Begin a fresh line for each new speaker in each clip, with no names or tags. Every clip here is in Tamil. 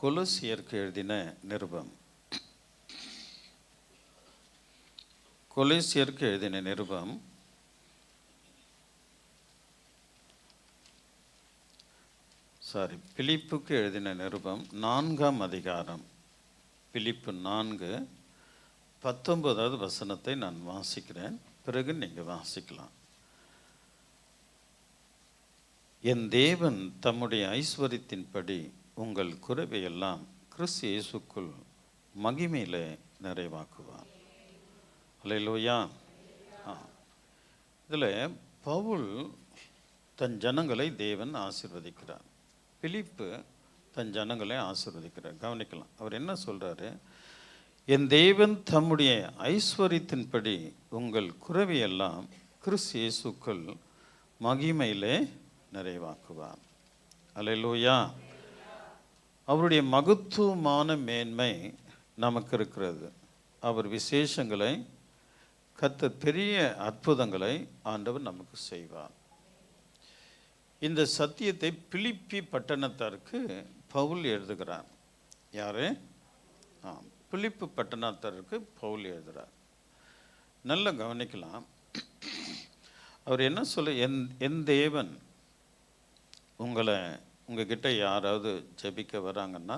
கொலோசியருக்கு எழுதின நிருபம். கொலோசியருக்கு எழுதின நிருபம் பிலிப்புக்கு எழுதின நிருபம் 4ஆம் அதிகாரம், பிலிப்பு 4:19வது வசனத்தை நான் வாசிக்கிறேன். பிறகு நீங்கள் வாசிக்கலாம். என் தேவன் தம்முடைய ஐஸ்வரியத்தின்படி உங்கள் குறைவையெல்லாம் கிறிஸ்து இயேசுக்குள் மகிமையிலே நிறைவாக்குவார். அல்லேலூயா. இதில் பவுல் தன் ஜனங்களை தேவன் ஆசீர்வதிக்கிறார். பிலிப்பு தன் ஜனங்களை ஆசீர்வதிக்கிறார். கவனிக்கலாம், அவர் என்ன சொல்கிறாரு? என் தேவன் தம்முடைய ஐஸ்வரியத்தின்படி உங்கள் குறைவையெல்லாம் கிறிஸ்து இயேசுக்குள் மகிமையிலே நிறைவாக்குவார். அல்லேலூயா. அவருடைய மகத்துவமான மேன்மை நமக்கு இருக்கிறது. அவர் விசேஷங்களை பெரிய அற்புதங்களை ஆண்டவர் நமக்கு செய்வார். இந்த சத்தியத்தை பிலிப்பி பட்டணத்தாருக்கு பவுல் எழுதுகிறார். யாரு? பிலிப்பு பட்டணத்தாருக்கு பவுல் எழுதுகிறார். நல்லா கவனிக்கலாம். அவர் என்ன சொல்ல, என் தேவன் உங்ககிட்ட யாராவது ஜெபிக்க வராங்கன்னா,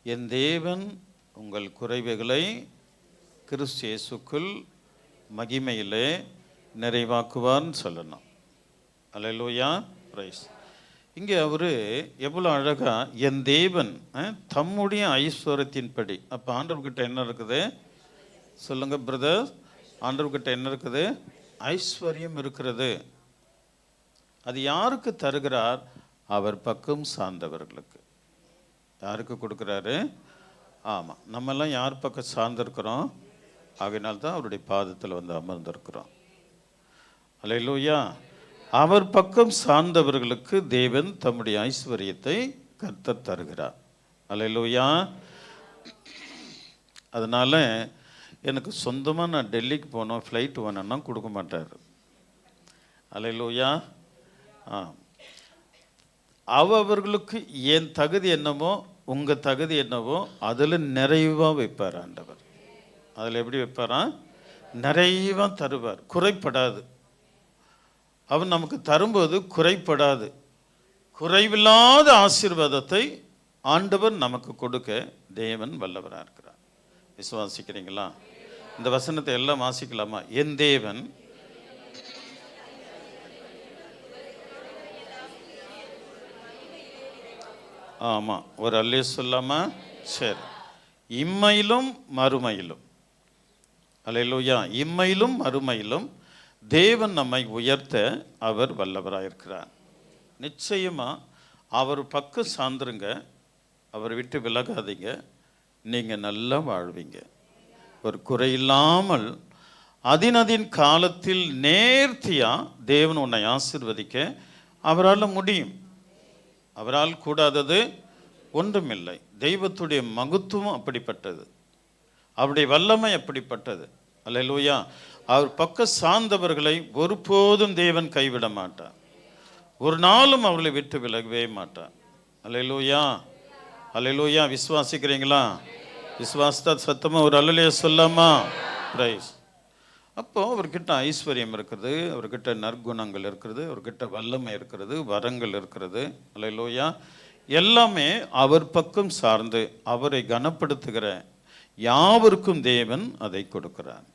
என் தேவன் உங்கள் குறைவுகளை கிறிஸ்து இயேசுக்குள் மகிமையிலே நிறைவாக்குவார்னு சொல்லணும். அல்லேலூயா, பிரைஸ். இங்கே அவர் எவ்வளோ அழகா என் தேவன் தம்முடைய ஐஸ்வரியத்தின்படி. அப்போ ஆண்டவர்கிட்ட என்ன இருக்குது சொல்லுங்க பிரதர்? ஆண்டவர்கிட்ட என்ன இருக்குது? ஐஸ்வர்யம் இருக்கிறது. அது யாருக்கு தருகிறார்? அவர் பக்கம் சார்ந்தவர்களுக்கு. யாருக்கு கொடுக்குறாரு? ஆமாம், நம்மெல்லாம் யார் பக்கம் சார்ந்திருக்கிறோம்? ஆகையினால்தான் அவருடைய பாதத்தில் வந்து அமர்ந்திருக்கிறோம். அல்லேலூயா. அவர் பக்கம் சார்ந்தவர்களுக்கு தேவன் தம்முடைய ஐஸ்வர்யத்தை கர்த்தர் தருகிறார். அல்லேலூயா. அதனால் எனக்கு சொந்தமாக நான் டெல்லிக்கு போனோம், ஃப்ளைட் வேணும்னா கொடுக்க மாட்டார். அல்லேலூயா. அவர்களுக்கு என் தகுதி என்னவோ உங்கள் தகுதி என்னவோ அதில் நிறைவாக வைப்பார் ஆண்டவர். அதில் எப்படி வைப்பாரா? நிறைவாக தருவார், குறைப்படாது. அவர் நமக்கு தரும்போது குறைப்படாது. குறைவில்லாத ஆசீர்வாதத்தை ஆண்டவர் நமக்கு கொடுக்க தேவன் வல்லவராக இருக்கிறார். விசுவாசிக்கிறீங்களா? இந்த வசனத்தை எல்லாம் வாசிக்கலாமா? என் தேவன் ஆமாம், ஒரு அல்லே சொல்லாமா? சரி. இம்மையிலும் மறுமையிலும், அல்லேலூயா, இம்மையிலும் மறுமையிலும் தேவன் நம்மை உயர்த்த அவர் வல்லவராக இருக்கிறார். நிச்சயமாக அவர் பக்கம் சார்ந்துருங்க, அவர் விட்டு விலகாதீங்க, நீங்கள் நல்லா வாழ்வீங்க. ஒரு குறையில்லாமல் அதின் காலத்தில் நேர்த்தியாக தேவன் உன்னை ஆசீர்வதிக்க அவரால் முடியும். அவரால் கூடாதது ஒன்றுமில்லை. தெய்வத்துடைய மகத்துவம் அப்படிப்பட்டது, அவருடைய வல்லமை அப்படிப்பட்டது. அல்லேலூயா. அவர் பக்கம் சார்ந்தவர்களை ஒருபோதும் தேவன் கைவிட மாட்டார். ஒரு நாளும் அவர்களை விட்டு விலகவே மாட்டார். அல்லேலூயா, அல்லேலூயா. விசுவாசிக்கிறீங்களா? விசுவாசத்தா சத்தமாக ஒரு அல்லேலூயா சொல்லாமா? பிரைஸ். அப்போது அவர்கிட்ட ஐஸ்வர்யம் இருக்கிறது, அவர்கிட்ட நற்குணங்கள் இருக்கிறது, அவர்கிட்ட வல்லமை இருக்கிறது, வரங்கள் இருக்கிறது. அல்லேலூயா. எல்லாமே அவர் பக்கம் சார்ந்து அவரை கனப்படுத்துகிற யாவருக்கும் தேவன் அதை கொடுக்கிறார்.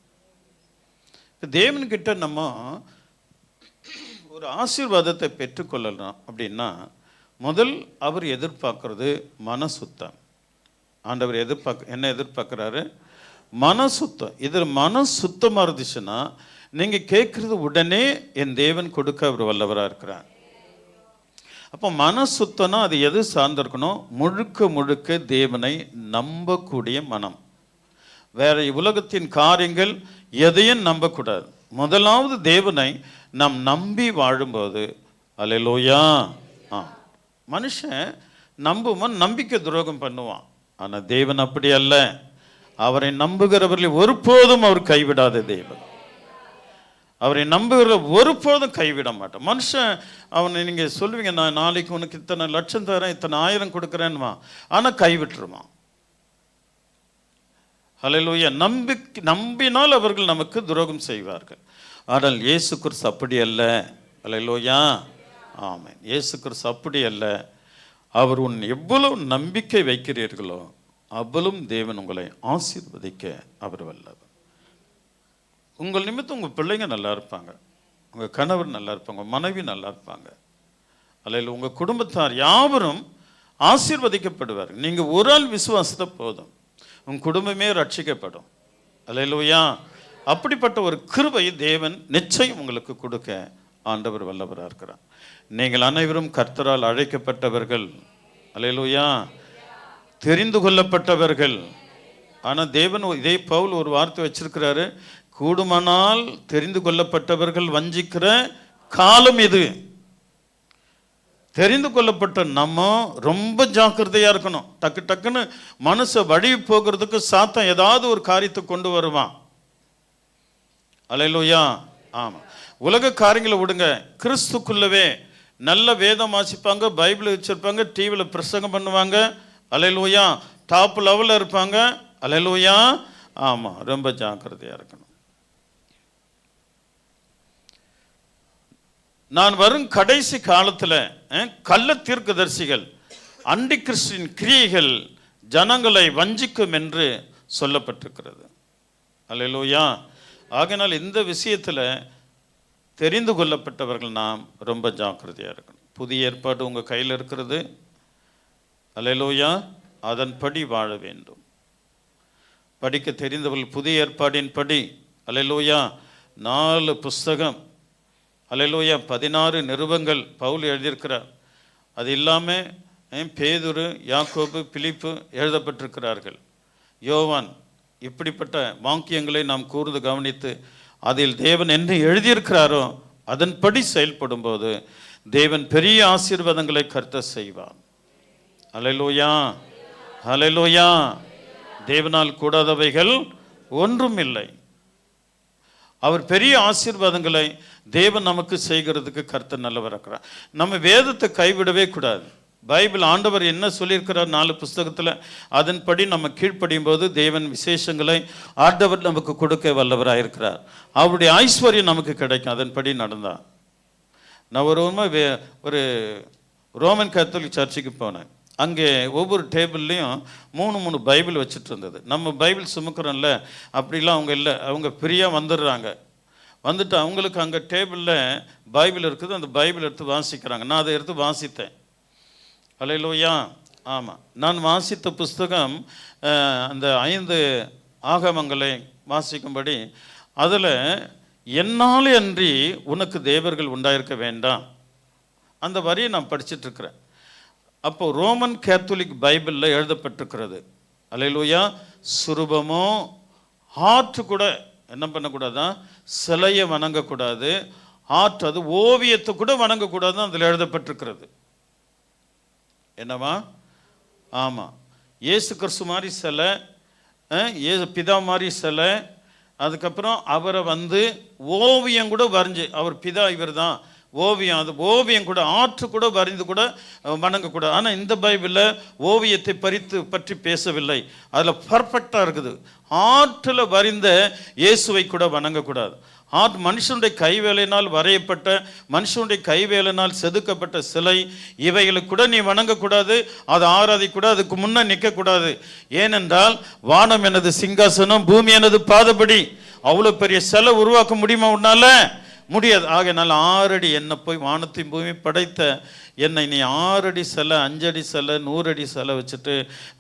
தேவன்கிட்ட நம்ம ஒரு ஆசீர்வாதத்தை பெற்றுக்கொள்ளலாம் அப்படின்னா முதல் அவர் எதிர்பார்க்கறது மனசுத்தம். ஆண்டவர் என்ன எதிர்பார்க்குறாரு? மனசுத்தம். இதில் மன சுத்தமாக இருந்துச்சுன்னா நீங்கள் கேட்குறது உடனே என் தேவன் கொடுக்க அவர் வல்லவராக இருக்கிறார். அப்போ மன சுத்தம்னா அது எது சார்ந்திருக்கணும்? முழுக்க முழுக்க தேவனை நம்பக்கூடிய மனம். வேற உலகத்தின் காரியங்கள் எதையும் நம்பக்கூடாது. முதலாவது தேவனை நாம் நம்பி வாழும்போது, அல்லேலூயா. மனுஷன் நம்புவான், நம்பிக்கை துரோகம் பண்ணுவான். ஆனால் தேவன் அப்படி அல்ல. அவரை நம்புகிறவர்களை ஒருபோதும் அவர் கைவிடாத தேவன். அவரை நம்புகிற ஒருபோதும் கைவிட மாட்டோம். மனுஷன் அவனை நீங்கள் சொல்லுவீங்க, நான் நாளைக்கு உனக்கு இத்தனை லட்சம் தரேன், இத்தனை 1000 கொடுக்குறேன்னுமா, ஆனால் கைவிட்டுருமா. ஹல்லேலூயா. நம்பினால் அவர்கள் நமக்கு துரோகம் செய்வார்கள். ஆனால் இயேசு கிறிஸ்து அப்படி அல்ல. ஹல்லேலூயா. ஆமென். இயேசு கிறிஸ்து அப்படி அல்ல. அவர் எவ்வளவு நம்பிக்கை வைக்கிறீர்களோ அவ்வளவும் தேவன் உங்களை ஆசீர்வதிக்க அவர் வல்லவர். உங்கள் நிமித்தம் உங்கள் பிள்ளைங்க நல்லா இருப்பாங்க, உங்கள் கணவர் நல்லா இருப்பாங்க, மனைவி நல்லா இருப்பாங்க. அல்ல உங்கள் குடும்பத்தார் யாவரும் ஆசீர்வதிக்கப்படுவார்கள். நீங்கள் ஒரு ஆள் விசுவாசத்தை போதும், உங்கள் குடும்பமே ரட்சிக்கப்படும். அல்லேலூயா. அப்படிப்பட்ட ஒரு கிருபை தேவன் நிச்சயம் உங்களுக்கு கொடுக்க ஆண்டவர் வல்லவராக இருக்கிறார். நீங்கள் அனைவரும் கர்த்தரால் அழைக்கப்பட்டவர்கள். அல்லேலூயா. தெரிந்து கொள்ளப்பட்டவர்கள். ஆனால் தேவன் இதே பவுல் ஒரு வார்த்தை வச்சிருக்கிறாரு, கூடுமானால் தெரிந்து கொள்ளப்பட்டவர்கள் வஞ்சிக்கிற காலம் இது. தெரிந்து கொள்ளப்பட்ட நம்ம ரொம்ப ஜாக்கிரதையாக இருக்கணும். டக்கு டக்குன்னு மனசை வழி போகிறதுக்கு சாத்தான் ஏதாவது ஒரு காரியத்தை கொண்டு வருவான். அல்லேலூயா. ஆமாம். உலக காரியங்களை விடுங்க, கிறிஸ்துக்குள்ளவே நல்ல வேதம் வாசிப்பாங்க, பைபிள் வச்சுருப்பாங்க, டிவியில் பிரசங்கம் பண்ணுவாங்க. அல்லேலூயா. டாப் லெவலில் இருப்பாங்க. அல்லேலூயா. ஆமாம், ரொம்ப ஜாக்கிரதையாக இருக்கணும். நான் வரும் கடைசி காலத்தில் கள்ள தீர்க்கதரிசிகள், அண்டி கிறிஸ்துவின் கிரியைகள் ஜனங்களை வஞ்சிக்கும் என்று சொல்லப்பட்டிருக்கிறது. அல்லேலூயா. ஆகையினால் இந்த விஷயத்தில் தெரிந்து கொள்ளப்பட்டவர்கள் நாம் ரொம்ப ஜாக்கிரதையாக இருக்கணும். புதிய ஏற்பாடு உங்கள் கையில் இருக்கிறது. அல்லேலூயா. அதன்படி வாழ வேண்டும். படிக்க தெரிந்தவர்கள் புதிய ஏற்பாடின் படி, அல்லேலூயா, 4 புஸ்தகம், அல்லேலூயா, 16 நிருபங்கள் பவுல் எழுதியிருக்கிறார். அது இல்லாமல் பேதுரு, யாக்கோபு, பிலிப்பு எழுதப்பட்டிருக்கிறார்கள். யோவான். இப்படிப்பட்ட வாக்கியங்களை நாம் கூர்ந்து கவனித்து அதில் தேவன் என்ன எழுதியிருக்கிறாரோ அதன்படி செயல்படும் போது தேவன் பெரிய ஆசீர்வாதங்களை கர்த்தர் செய்வார். அல்லேலூயா. அல்லேலூயா. தேவனால் கூடாதவைகள் ஒன்றும் இல்லை. அவர் பெரிய ஆசீர்வாதங்களை தேவன் நமக்கு செய்கிறதுக்கு கர்த்தர் நல்லவர் இருக்கிறார். நம்ம வேதத்தை கைவிடவே கூடாது. பைபிள் ஆண்டவர் என்ன சொல்லியிருக்கிறார் 4 புஸ்தகத்தில், அதன்படி நம்ம கீழ்ப்படியும் போது தேவன் விசேஷங்களை ஆண்டவர் நமக்கு கொடுக்க வல்லவராக இருக்கிறார். அவருடைய ஐஸ்வர்யம் நமக்கு கிடைக்கும் அதன்படி நடந்தால். நான் ஒரு ரோமன் கேத்தலிக் சர்ச்சுக்கு போனேன். அங்கே ஒவ்வொரு டேபிள்லேயும் 3 பைபிள் வச்சுட்டு இருந்தது. நம்ம பைபிள் சுமக்கிறோம்ல, அப்படிலாம் அவங்க இல்லை. அவங்க ஃப்ரீயாக வந்துடுறாங்க. வந்துட்டு அவங்களுக்கு அங்கே டேபிளில் பைபிள் இருக்குது, அந்த பைபிள் எடுத்து வாசிக்கிறாங்க. நான் அதை எடுத்து வாசித்தேன். அல்லேலூயா. ஆமாம். நான் வாசித்த புஸ்தகம் அந்த 5 ஆகமங்களை வாசிக்கும்படி, அதில் என்னாலே அன்றி உனக்கு தேவர்கள் உண்டாயிருக்க வேண்டாம், அந்த வரியை நான் படிச்சுட்ருக்கிறேன். அப்போ ரோமன் கேத்தலிக் பைபிளில் எழுதப்பட்டிருக்கிறது. அல்லேலூயா. சுரூபமோ ஆற்று கூட என்ன பண்ணக்கூடாதான், சிலையை வணங்கக்கூடாது. ஆற்று, அது ஓவியத்தை கூட வணங்கக்கூடாதுன்னு அதில் எழுதப்பட்டிருக்கிறது. என்னவா? ஆமாம். இயேசு கிறிஸ்து மாதிரி சிலை, பிதா மாதிரி சிலை, அதுக்கப்புறம் அவரை ஓவியம் கூட வரைஞ்சி, அவர் பிதா இவர் தான், ஓவியம், அது ஓவியம் கூட, ஆற்று கூட வரைந்து கூட வணங்கக்கூடாது. ஆனால் இந்த பைபிளில் ஓவியத்தை பற்றி பேசவில்லை. அதில் பர்ஃபெக்டாக இருக்குது. ஆற்றில் வரைந்த இயேசுவை கூட வணங்கக்கூடாது. மனுஷனுடைய கைவேலையினால் வரையப்பட்ட, மனுஷனுடைய கைவேலையினால் செதுக்கப்பட்ட சிலை, இவைகளுக்கு கூட நீ வணங்கக்கூடாது, அதை ஆராதிக்கூடாது, அதுக்கு முன்னே நிற்கக்கூடாது. ஏனென்றால் வானம் எனது சிங்காசனம், பூமி எனது பாதபடி. அவ்வளோ பெரிய சிலை உருவாக்க முடியுமா உன்னால? முடியாது. ஆகையினால் 6 அடி, என்னை போய் வானத்தையும் பூமி படைத்த என்னை நீ 6 அடி சிலை, 5 அடி சிலை, 100 அடி சிலை வச்சுட்டு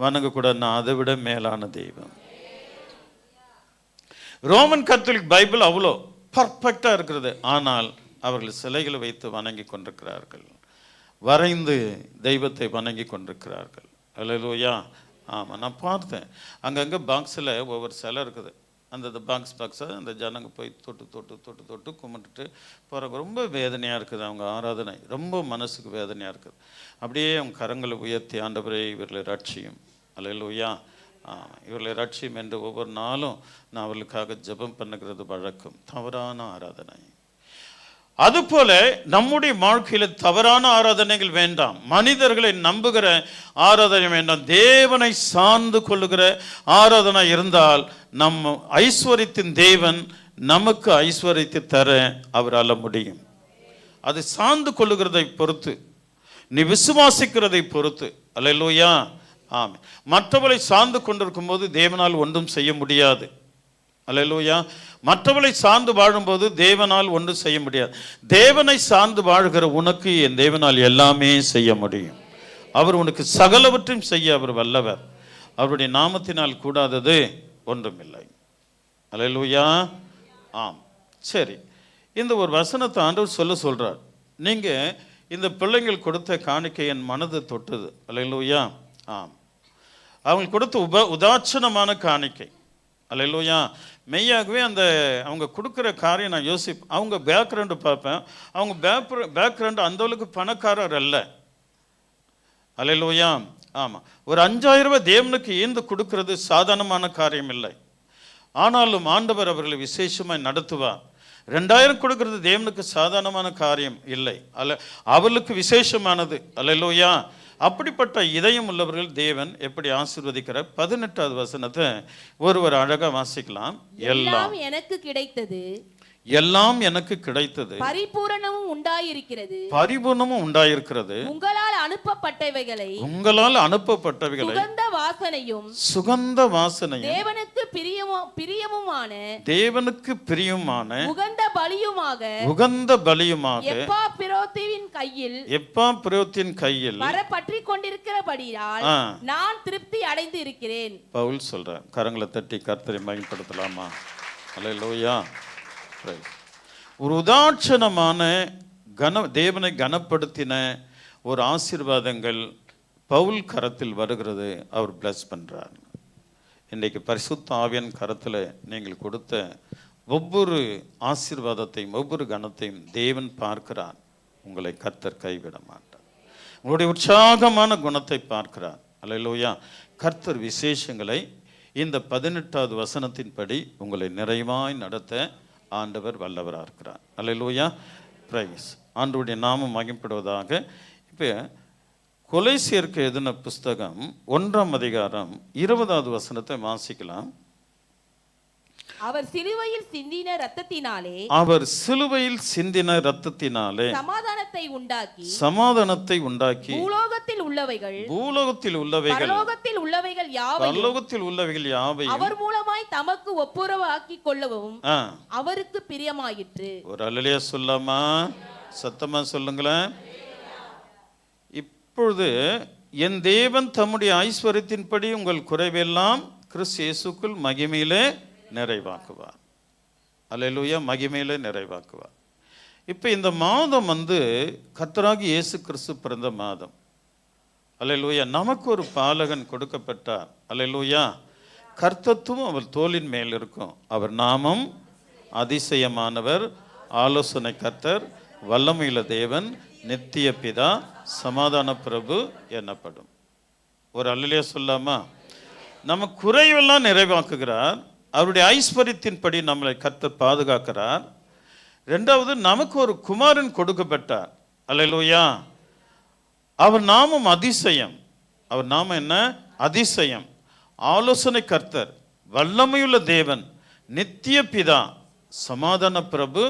வணங்கக்கூடாது. நான் அதை விட மேலான தெய்வம். ரோமன் கத்தோலிக் பைபிள் அவ்வளோ பர்ஃபெக்டாக இருக்கிறது. ஆனால் அவர்கள் சிலைகளை வைத்து வணங்கி கொண்டிருக்கிறார்கள், வரைந்து தெய்வத்தை வணங்கி கொண்டிருக்கிறார்கள். அல்லேலூயா. ஆமாம், நான் பார்த்தேன். அங்கங்கே பாக்ஸில் ஒவ்வொரு சிலை இருக்குது. அந்த பாக்ஸை அந்த ஜனங்க போய் தொட்டு கும்பிட்டுட்டு போகிறாங்க. ரொம்ப வேதனையாக இருக்குது அவங்க ஆராதனை, ரொம்ப மனசுக்கு வேதனையாக இருக்குது. அப்படியே அவங்க கரங்களை உயர்த்தி, ஆண்டவரே இவர்களை ரட்சியும், அல்லேலூயா, இவர்களை ரட்சியும் என்று ஒவ்வொரு நாளும் நான் அவர்களுக்காக ஜெபம் பண்ணுகிறது வழக்கம். தவறான ஆராதனை. அதுபோல நம்முடைய வாழ்க்கையில தவறான ஆராதனைகள் வேண்டாம், மனிதர்களை நம்புகிற ஆராதனை வேண்டாம். தேவனை சார்ந்து கொள்ளுகிற ஆராதனை இருந்தால் நம்ம ஐஸ்வர்யத்தின் தேவன் நமக்கு ஐஸ்வர்யத்தை தர அவரால் முடியும். அது சார்ந்து கொள்ளுகிறதை பொறுத்து, நீ விசுவாசிக்கிறதை பொறுத்து. அல்லேலூயா. ஆமென். மற்றவர்களை சார்ந்து கொண்டிருக்கும் போது தேவனால் ஒன்றும் செய்ய முடியாது. அல்லேலூயா. மற்றவர்களை சார்ந்து வாழும்போது தேவனால் ஒன்றும் செய்ய முடியாது. தேவனை சார்ந்து வாழ்கிற உனக்கு என் தேவனால் எல்லாமே செய்ய முடியும். அவர் உனக்கு சகலவற்றையும் செய்ய அவர் வல்லவர். அவருடைய நாமத்தினால் கூடாதது ஒன்றுமில்லை. அல்லேலூயா. ஆம். சரி, இந்த ஒரு வசனத்தை ஆண்டவர் சொல்றார். நீங்க இந்த பிள்ளைங்கள் கொடுத்த காணிக்கை என் மனது தொட்டது. அல்லேலூயா. ஆம். அவங்க கொடுத்த உதாட்சணமான காணிக்கை. அல்லேலூயா. மெய்யாகவே அந்த அவங்க கொடுக்குற காரியம் நான் யோசிப்பேன். அவங்க பேக்ரவுண்டு பார்ப்பேன். அவங்க பேக்ரவுண்டு அந்த அளவுக்கு பணக்காரர் அல்ல. அல்லேலூயா. ஆமாம். ஒரு 5000 ரூபாய் தேவனுக்கு ஈந்து கொடுக்கறது சாதாரணமான காரியம் இல்லை. ஆனாலும் ஆண்டவர் அவர்களை விசேஷமாய் நடத்துவார். 2000 கொடுக்கறது தேவனுக்கு சாதாரணமான காரியம் இல்லை. அவளுக்கு விசேஷமானது. அல்லேலூயா. அப்படிப்பட்ட இதயம் உள்ளவர்கள் தேவன் எப்படி ஆசீர்வதிக்கிறார்? 18வது வசனத்தை ஒருவர் அழகா வாசிக்கலாம். எல்லாம்
எனக்கு கிடைத்தது,
எல்லாம் எனக்கு கிடைத்தது,
பரிபூரணமும் உண்டாயிருக்கிறது,
பரிபூரணமும் உண்டாயிருக்கிறது,
உங்களால் அனுப்பப்பட்டவைகளை,
உங்களால் அனுப்பப்பட்டவைகளை,
சுகந்த வாசனையும்,
சுகந்த வாசனையும்,
தேவனுக்கு பிரியமுமான,
தேவனுக்கு பிரியமான,
உகந்த பலியுமாக,
உகந்த பலியுமாக,
எப்பாப்பிரோத்தின் கையில்
வர
பற்றிக் கொண்டிருக்கிறபடியால் நான் திருப்தி அடைந்து இருக்கிறேன்.
பவுல் சொல்றார். கரங்களை தட்டி கர்த்தரை மகிமைப்படுத்தலாமா? அல்லேலூயா. ஒரு உதாட்சணமான தேவனை கனப்படுத்தின ஒரு ஆசீர்வாதங்கள் பவுல் கரத்தில் வருகிறது. அவர் பிளஸ் பண்றார். இன்றைக்கு பரிசுத்த ஆவியின் கரத்தில் நீங்கள் கொடுத்த ஒவ்வொரு ஆசீர்வாதத்தையும் ஒவ்வொரு கணத்தையும் தேவன் பார்க்கிறார். உங்களை கர்த்தர் கைவிட மாட்டார். உங்களுடைய உற்சாகமான குணத்தை பார்க்கிறார். அல்லேலூயா. கர்த்தர் விசேஷங்களை இந்த 18வது வசனத்தின்படி உங்களை நிறைவாய் நடத்த ஆண்டவர் வல்லவராக இருக்கிறார். அல்லேலூயா. பிரைஸ். ஆண்டவருடைய நாமம் மகிமைப்படுவதாக. இப்போ கொலைசியருக்கு எழுதின புஸ்தகம் 1ஆம் அதிகாரம் 20வது வசனத்தை வாசிக்கலாம்.
அவர் சிலுவையில் சிந்தின இரத்தத்தினாலே,
அவர் சிலுவையில் சிந்தின இரத்தத்தினாலே
சமாதானத்தை உண்டாக்கி,
சமாதானத்தை உண்டாக்கி,
பூலோகத்தில் உள்ளவைகள்,
பூலோகத்தில் உள்ளவைகள்,
பரலோகத்தில் உள்ளவைகள் யாவையும்,
பரலோகத்தில் உள்ளவைகள் யாவையும்
அவர் மூலமாய் தமக்கு ஒப்புரவாக்கிக் கொள்ளவும் அவருக்கு பிரியமாயிற்று.
ஒரு அல்லேலூயா சொல்லாமா? சத்தமா சொல்லுங்களேன். இப்பொழுது என் தேவன் தம்முடைய ஐஸ்வர்யத்தின்படி உங்கள் குறைவெல்லாம் கிறிஸ்து இயேசுக்குள் மகிமையிலே நிறைவாக்குவார். அல்லேலூயா. மகிமையிலே நிறைவாக்குவார். இப்போ இந்த மாதம் கர்த்தராகிய இயேசு கிறிஸ்து பிறந்த மாதம். அல்லேலூயா. நமக்கு ஒரு பாலகன் கொடுக்கப்பட்டார். அல்லேலூயா. கர்த்தத்துவம் அவர் தோளின் மேல் இருக்கும். அவர் நாமம் அதிசயமானவர், ஆலோசனை கர்த்தர், வல்லமையுள்ள தேவன், நித்திய பிதா, சமாதான பிரபு எனப்படும். ஒரு அல்லேலூயா சொல்லாமா? நம்ம குறைவெல்லாம் நிறைவாக்குகிறார். அவருடைய ஐஸ்வர்யத்தின்படி நம்மளை கர்த்தர் பாதுகாக்கிறார். 2வது, நமக்கு ஒரு குமாரன் கொடுக்கப்பட்டார். அல்லேலூயா. அவர் நாமம் அதிசயம். அவர் நாமம் என்ன? அதிசயம். ஆலோசனை கர்த்தர், வல்லமையுள்ள தேவன், நித்திய பிதா, சமாதான பிரபு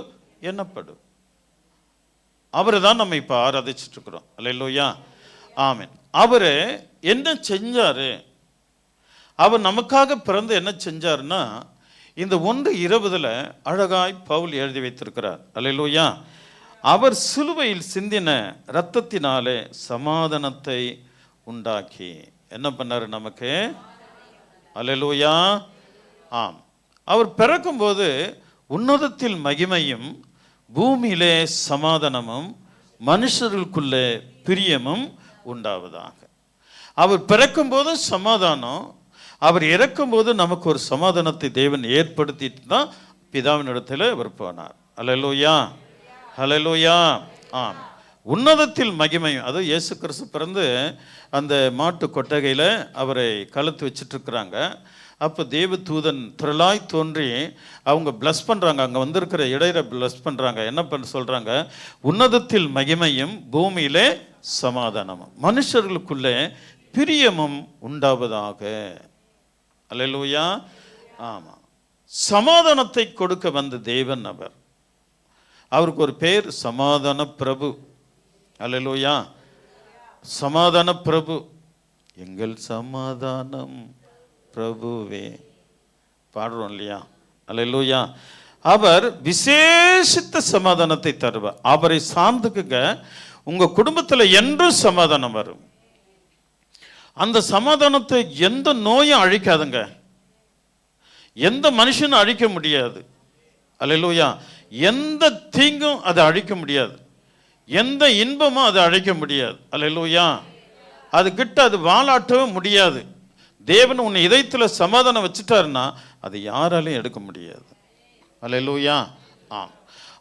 எனப்படும். அவரை தான் நம்ம இப்போ ஆராதிச்சுட்டு இருக்கிறோம். அல்லேலூயா. ஆமென். அவரு என்ன செஞ்சாரு? அவர் நமக்காக பிறந்து என்ன செஞ்சார்னா, இந்த 1:20 அழகாய் பவுல் எழுதி வைத்திருக்கிறார். அல்லேலூயா. அவர் சிலுவையில் சிந்தின இரத்தத்தினாலே சமாதானத்தை உண்டாக்கி என்ன பண்ணாரு நமக்கு? அல்லேலூயா. ஆம். அவர் பிறக்கும்போது உன்னதத்தில் மகிமையும் பூமியிலே சமாதானமும் மனுஷர்களுக்குள்ளே பிரியமும் உண்டாவதாக. அவர் பிறக்கும்போது சமாதானம், அவர் இறக்கும்போது நமக்கு ஒரு சமாதானத்தை தேவன் ஏற்படுத்திட்டு தான் பிதாவின் இடத்துல அவர் போனார். அல்லேலூயா. அல்லேலூயா. ஆம். உன்னதத்தில் மகிமையும். அது இயேசு கிறிஸ்து பிறந்து அந்த மாட்டு கொட்டகையில் அவரை கழுத்து வச்சுட்டு இருக்கிறாங்க. அப்போ தேவ தூதன் திரளாய் தோன்றி அவங்க பிளஸ் பண்ணுறாங்க. அங்கே வந்திருக்கிற இடையில பிளஸ் பண்ணுறாங்க. என்ன பண்ண சொல்கிறாங்க? உன்னதத்தில் மகிமையும் பூமியிலே சமாதானமும் மனுஷர்களுக்குள்ளே பிரியமும் உண்டாவதாக. அல்லேலூயா. ஆமாம், சமாதானத்தை கொடுக்க வந்த தேவன் அவர். அவருக்கு ஒரு பேர் சமாதான பிரபு. அல்லேலூயா. சமாதான பிரபு. எங்கள் சமாதானம் பிரபுவே பாடுறோம் இல்லையா? அல்லேலூயா. அவர் விசேஷித்த சமாதானத்தை தருவார். அவரை சார்ந்துக்குங்க, உங்க குடும்பத்தில் என்றும் சமாதானம் வரும். அந்த சமாதானத்தை எந்த நோயும் அழிக்காதுங்க, எந்த மனுஷனும் அழிக்க முடியாது. அல்லேலூயா. எந்த தீங்கும் அதை அழிக்க முடியாது, எந்த இன்பமும் அதை அழிக்க முடியாது. அல்லேலூயா. அது கிட்ட அது வாலாட்டவே முடியாது. தேவன் உன்னை இதயத்தில் சமாதானம் வச்சுட்டாருன்னா அதை யாராலையும் எடுக்க முடியாது. அல்லேலூயா. ஆம்,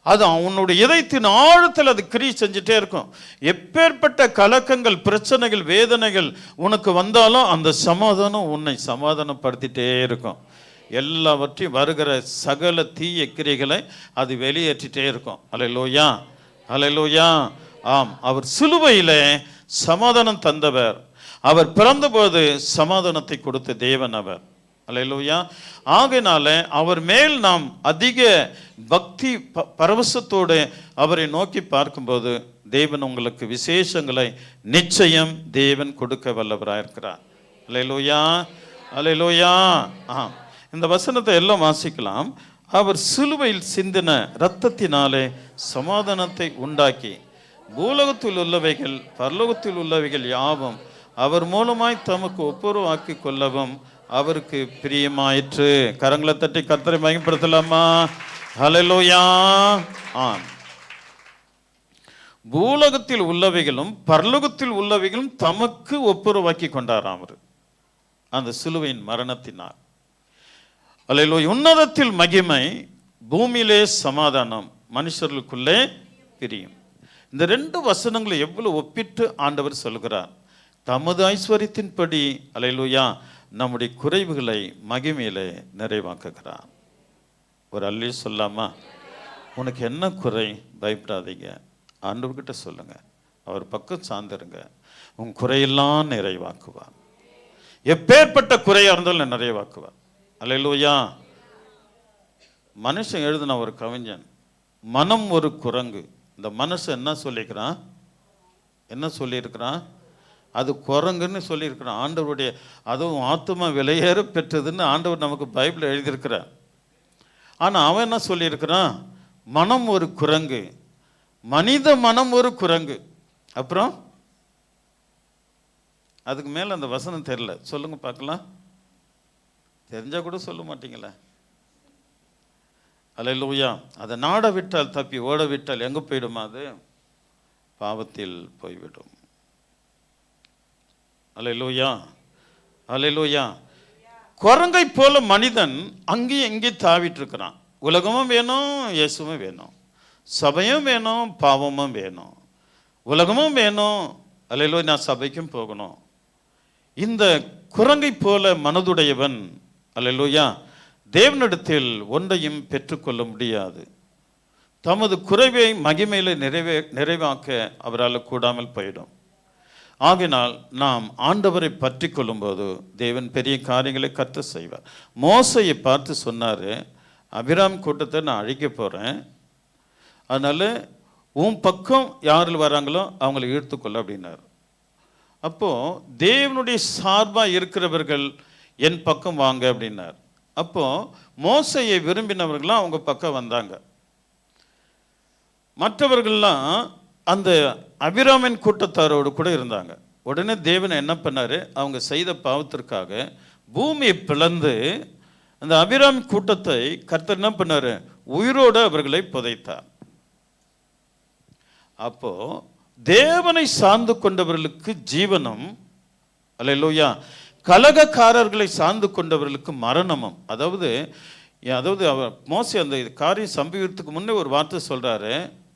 அது உன்னுடைய இதயத்தின் ஆழத்தில் அது கிரியை செஞ்சுட்டே இருக்கும். எப்பேற்பட்ட கலக்கங்கள், பிரச்சனைகள், வேதனைகள் உனக்கு வந்தாலும் அந்த சமாதானம் உன்னை சமாதானப்படுத்திட்டே இருக்கும். எல்லாவற்றையும் வருகிற சகல தீய கிரிகளை அது வெளியேற்றிட்டே இருக்கும். அல்லேலூயா. அல்லேலூயா. ஆம், அவர் சிலுவையிலே சமாதானம் தந்தவர். அவர் பிறந்தபோது சமாதானத்தை கொடுத்த தேவன் அவர். அல்லேலூயா. ஆகையினால அவர் மேல் நாம் அதிக பக்தி பரவசத்தோடு அவரை நோக்கி பார்க்கும்போது தேவன் உங்களுக்கு விசேஷங்களை நிச்சயம் தேவன் கொடுக்க வல்லவராயிருக்கிறார். அல்லேலூயா. அல்லேலூயா. ஆம், இந்த வசனத்தை எல்லாம் வாசிக்கலாம். அவர் சிலுவையில் சிந்தின இரத்தத்தினாலே சமாதானத்தை உண்டாக்கி பூலோகத்தில் உள்ளவைகள் பரலோகத்தில் உள்ளவைகள் யாவும் அவர் மூலமாய் தமக்கு ஒப்புரவாக்கி கொள்ளவும் அவருக்கு பிரியமாயிற்று. கரங்களை தட்டி கர்த்தரை மகிமைப்படுத்தலாமா? ஹல்லேலூயா. ஆம், பூலோகத்தில் உள்ளவைகளும் பரலோகத்தில் உள்ளவைகளும் தமக்கு ஒப்புரவாக்கி கொண்டாராம் அவர் அந்த சிலுவையின் மரணத்தினால். அல்லேலூயா. உன்னதத்தில் மகிமை, பூமியிலே சமாதானம், மனுஷர்களுக்குள்ளே பிரியும். இந்த ரெண்டு வசனங்களை எவ்வளவு ஒப்பிட்டு ஆண்டவர் சொல்கிறார். தமது ஐஸ்வர்யத்தின்படி அல்லேலூயா நம்முடைய குறைவுகளை மகிமையிலே நிறைவாக்குகிறார். ஒரு அல்லி சொல்லாமா? உனக்கு என்ன குறை? பயப்படாதீங்க, ஆண்டவர்கிட்ட சொல்லுங்க, அவர் பக்கம் சார்ந்துருங்க, உன் குறையெல்லாம் நிறைவாக்குவார். எப்பேற்பட்ட குறையா இருந்தாலும் நிறைவாக்குவார். அல்லேலூயா. மனுஷன் எழுதின ஒரு கவிஞன், மனம் ஒரு குரங்கு. இந்த மனுஷன் என்ன சொல்லியிருக்கிறான்? என்ன சொல்லியிருக்கிறான்? அது குரங்குன்னு சொல்லியிருக்கிறான். ஆண்டவருடைய அதுவும் ஆத்துமா விலையேற பெற்றதுன்னு ஆண்டவர் நமக்கு பைபிள் எழுதியிருக்கிறார். ஆனால் அவன் என்ன சொல்லியிருக்கிறான்? மனம் ஒரு குரங்கு, மனித மனம் ஒரு குரங்கு. அப்புறம் அதுக்கு மேலே அந்த வசனம் தெரியல. சொல்லுங்க பார்க்கலாம். தெரிஞ்சா கூட சொல்ல மாட்டீங்களே. அல்லேலூயா. அதை நாட விட்டால் தப்பி ஓட விட்டால் எங்கே போயிடுமா? அது பாவத்தில் போய்விடும். அல்லேலூயா. அல்லேலூயா. குரங்கை போல மனிதன் அங்கேயும் எங்கேயும் தாவிட்டு இருக்கிறான். உலகமும் வேணும், இயேசுவும் வேணும், சபையும் வேணும், பாவமும் வேணும், உலகமும் வேணும். அல்லேலூயா. நான் சபைக்கும் போகணும். இந்த குரங்கை போல மனதுடையவன் அல்லேலூயா தேவனிடத்தில் ஒன்றையும் பெற்றுக்கொள்ள முடியாது. தமது குறைவை மகிமையில் நிறைவாக்க அவரால் கூடாமல் போயிடும். ஆகினால் நாம் ஆண்டவரை பற்றி கொள்ளும்போது தேவன் பெரிய காரியங்களை கற்று செய்வார். மோசையை பார்த்து சொன்னார், அபிராம் கூட்டத்தை நான் அழிக்க போகிறேன், அதனால் உன் பக்கம் யாரில் வராங்களோ அவங்களை இழுத்துக்கொள்ள அப்படின்னார். அப்போது தேவனுடைய சார்பாக இருக்கிறவர்கள் என் பக்கம் வாங்க அப்படின்னார். அப்போது மோசையை விரும்பினவர்கள்லாம் அவங்க பக்கம் வந்தாங்க. மற்றவர்கள்லாம் அந்த அபிராமின் கூட்டத்தாரோடு கூட இருந்தாங்க. உடனே தேவன் என்ன பண்ணார்? அவங்க செய்த பாவத்திற்காக பூமியை பிளந்து அந்த அபிராம் கூட்டத்தை கர்த்தர் என்ன பண்ணார்? உயிரோடு அவர்களை புதைத்தார். அப்போ தேவனை சார்ந்து கொண்டவர்களுக்கு ஜீவனும், அல்லேலூயா, கலகக்காரர்களை சார்ந்து கொண்டவர்களுக்கு மரணமும். அதாவது அவர் மோசே அந்த காரியம் சம்பவிக்கிறதுக்கு முன்னே ஒரு வார்த்தை சொல்றாரு.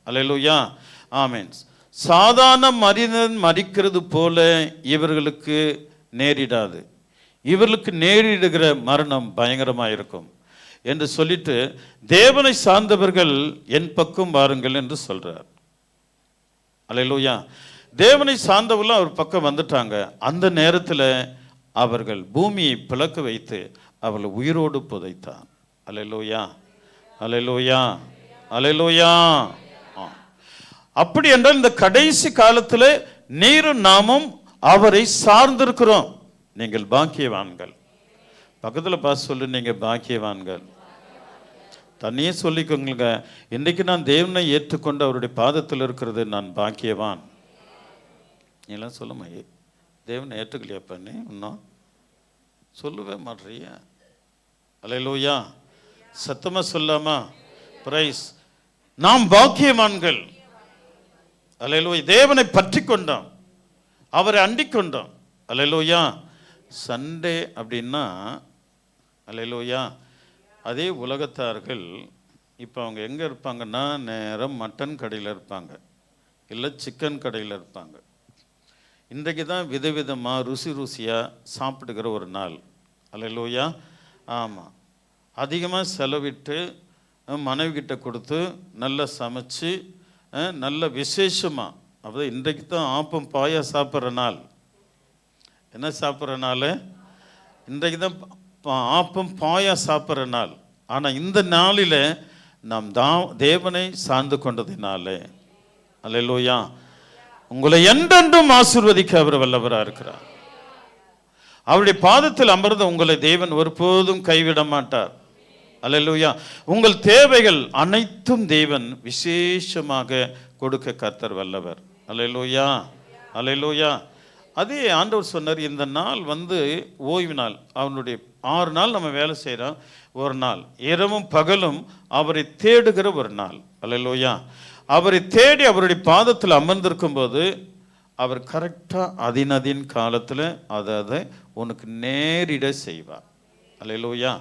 அல்லேலூயா. ஆமென். சாதாரண மனிதன் மரிக்கிறது போல இவர்களுக்கு நேரிடாது, இவர்களுக்கு நேரிடுகிற மரணம் பயங்கரமாக இருக்கும் என்று சொல்லிட்டு தேவனை சார்ந்தவர்கள் என் பக்கம் வாருங்கள் என்று சொல்றார். அல்லேலூயா. தேவனை சார்ந்தவர்களும் அவர் பக்கம் வந்துட்டாங்க. அந்த நேரத்தில் அவர்கள் பூமியை பிளக்க வைத்து அவர்களை உயிரோடு புதைத்தார். அல்லேலூயா, அல்லேலூயா, அல்லேலூயா. அப்படி என்றால் இந்த கடைசி காலத்தில் நீரும் நாமும் அவரை சார்ந்திருக்கிறோம். நீங்கள் பாக்கியவான்கள். பக்கத்தில் பார்த்து சொல்லு, நீங்கள் பாக்கியவான்கள். தன்னையே சொல்லிக்கோங்க, இன்றைக்கு நான் தேவனை ஏற்றுக்கொண்டு அவருடைய பாதத்தில் இருக்கிறது நான் பாக்கியவான். நீலாம் சொல்லுமா, தேவனை ஏற்றுக்கலையாப்பா நீ இன்னும் சொல்லவே மாட்றியா? அல்லேலூயா. சத்தமா சொல்லாமா? பிரைஸ். நாம் பாக்கியவான்கள். அல்லேலூயா. தேவனை பற்றி கொண்டோம், அவரை அண்டிக் கொண்டோம். அல்லேலூயா. சண்டே அப்படின்னா அல்லேலூயா, அதே உலகத்தார்கள் இப்போ அவங்க எங்கே இருப்பாங்கன்னா நேரம் மட்டன் கடையில் இருப்பாங்க, இல்லை சிக்கன் கடையில் இருப்பாங்க. இன்றைக்கு தான் விதவிதமாக ருசியாக சாப்பிடுகிற ஒரு நாள். அல்லேலூயா. ஆமாம், அதிகமாக செலவிட்டு மனைவி கிட்ட கொடுத்து நல்லா சமைச்சு நல்ல விசேஷமாக, அப்போ இன்றைக்கு தான் ஆப்பம் பாயா சாப்பிட்ற நாள். என்ன சாப்பிட்ற நாள்? இன்றைக்கு தான் ஆப்பம் பாயா சாப்பிட்ற நாள். ஆனால் இந்த நாளில் நாம் தேவனை சார்ந்து கொண்டதினாலே அல்லேலூயா உங்களை என்றென்றும் ஆசீர்வதிக்க அவர் வல்லவராக இருக்கிறார். அவருடைய பாதத்தில் அமர்ந்த உங்களை தேவன் ஒருபோதும் கைவிட மாட்டார். அல்லேலூயா. உங்கள் தேவைகள் அனைத்தும் தேவன் விசேஷமாக கொடுக்க கர்த்தர் வல்லவர். அல்லேலூயா, அல்லேலூயா. அதே ஆண்டவர் சொன்னார், இந்த நாள் ஓய்வு நாள். அவனுடைய 6 நாள் நம்ம வேலை செய்கிறோம், ஒரு நாள் இரவும் பகலும் அவரை தேடுகிற ஒரு நாள். அல்லேலூயா. அவரை தேடி அவருடைய பாதத்தில் அமர்ந்திருக்கும் போது அவர் கரெக்டாக அதின் காலத்தில் அதை உனக்கு நேரிட செய்வார். அல்லேலூயா.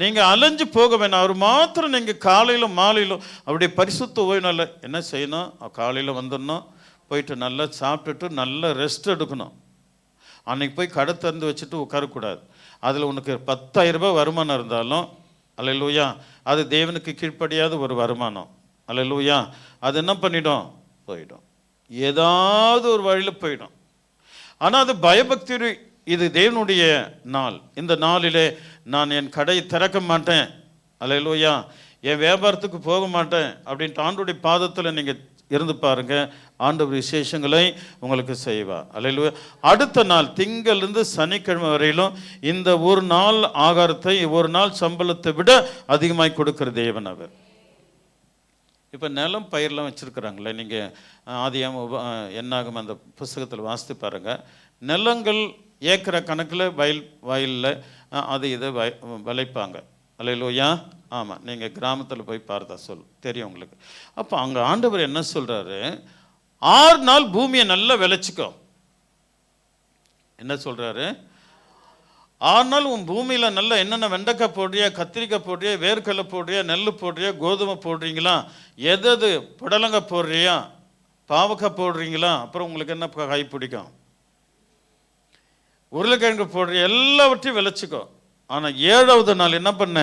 நீங்கள் அலைஞ்சு போக வேணாம். அவர் மாத்திரம் நீங்கள் காலையிலும் மாலையிலும் அவருடைய பரிசுத்த ஓய்வு நாள் என்ன செய்யணும்? காலையில் வந்துடணும், போயிட்டு நல்லா சாப்பிட்டுட்டு நல்லா ரெஸ்ட் எடுக்கணும். அன்றைக்கி போய் கடை திறந்து வச்சுட்டு உட்காரக்கூடாது. அதில் உனக்கு 10,000 ரூபாய் வருமானம் இருந்தாலும் அல்லேலூயா, அது தேவனுக்கு கீழ்ப்படியாத ஒரு வருமானம். அல்லேலூயா. அது என்ன பண்ணிடும்? போயிடும், ஏதாவது ஒரு வழியில் போயிடும். ஆனால் அது பயபக்தி. இது தேவனுடைய நாள். இந்த நாளிலே நான் என் கடையை திறக்க மாட்டேன், அல்லேலூயா, என் வியாபாரத்துக்கு போக மாட்டேன் அப்படின்ட்டு ஆண்டவருடைய பாதத்தில் நீங்கள் இருந்து பாருங்க, ஆண்டவர் விசேஷங்களை உங்களுக்கு செய்வார். அல்லேலூயா. அடுத்த நாள் திங்களிலிருந்து சனிக்கிழமை வரையிலும் இந்த ஒரு நாள் ஆகாரத்தை ஒரு நாள் சம்பளத்தை விட அதிகமாய் கொடுக்கிற தேவன் அவர். இப்போ நிலம் பயிரெலாம் வச்சுருக்குறாங்களே, நீங்கள் என்னாகும் அந்த புஸ்தகத்தில் வாசித்து பாருங்கள். நிலங்கள் ஏக்கரை கணக்கில் வயலில் அது இதை விளைப்பாங்க. அல்லேலூயா. ஆமாம், நீங்கள் கிராமத்தில் போய் பார்த்தா தெரியும் உங்களுக்கு. அப்போ அங்கே ஆண்டவர் என்ன சொல்கிறாரு? 6 நாள் பூமியை நல்லா விளைச்சிக்கோ. என்ன சொல்கிறாரு? 6 நாள் உன் பூமியில் நல்லா என்னென்ன வெண்டைக்காய் போடுறியா, கத்திரிக்காய் போடுறியா, வேர்க்கடலை போடுறியா, நெல் போடுறியா, கோதுமை போடுறீங்களா, எது புடலங்காய் போடுறியா, பாவக்காய் போடுறீங்களா, அப்புறம் உங்களுக்கு என்ன காய் பிடிக்கும், உருளைக்கிழங்கு போடுறியா, எல்லாவற்றையும் விளைச்சிக்கோ. ஆனால் 7வது நாள் என்ன பண்ண?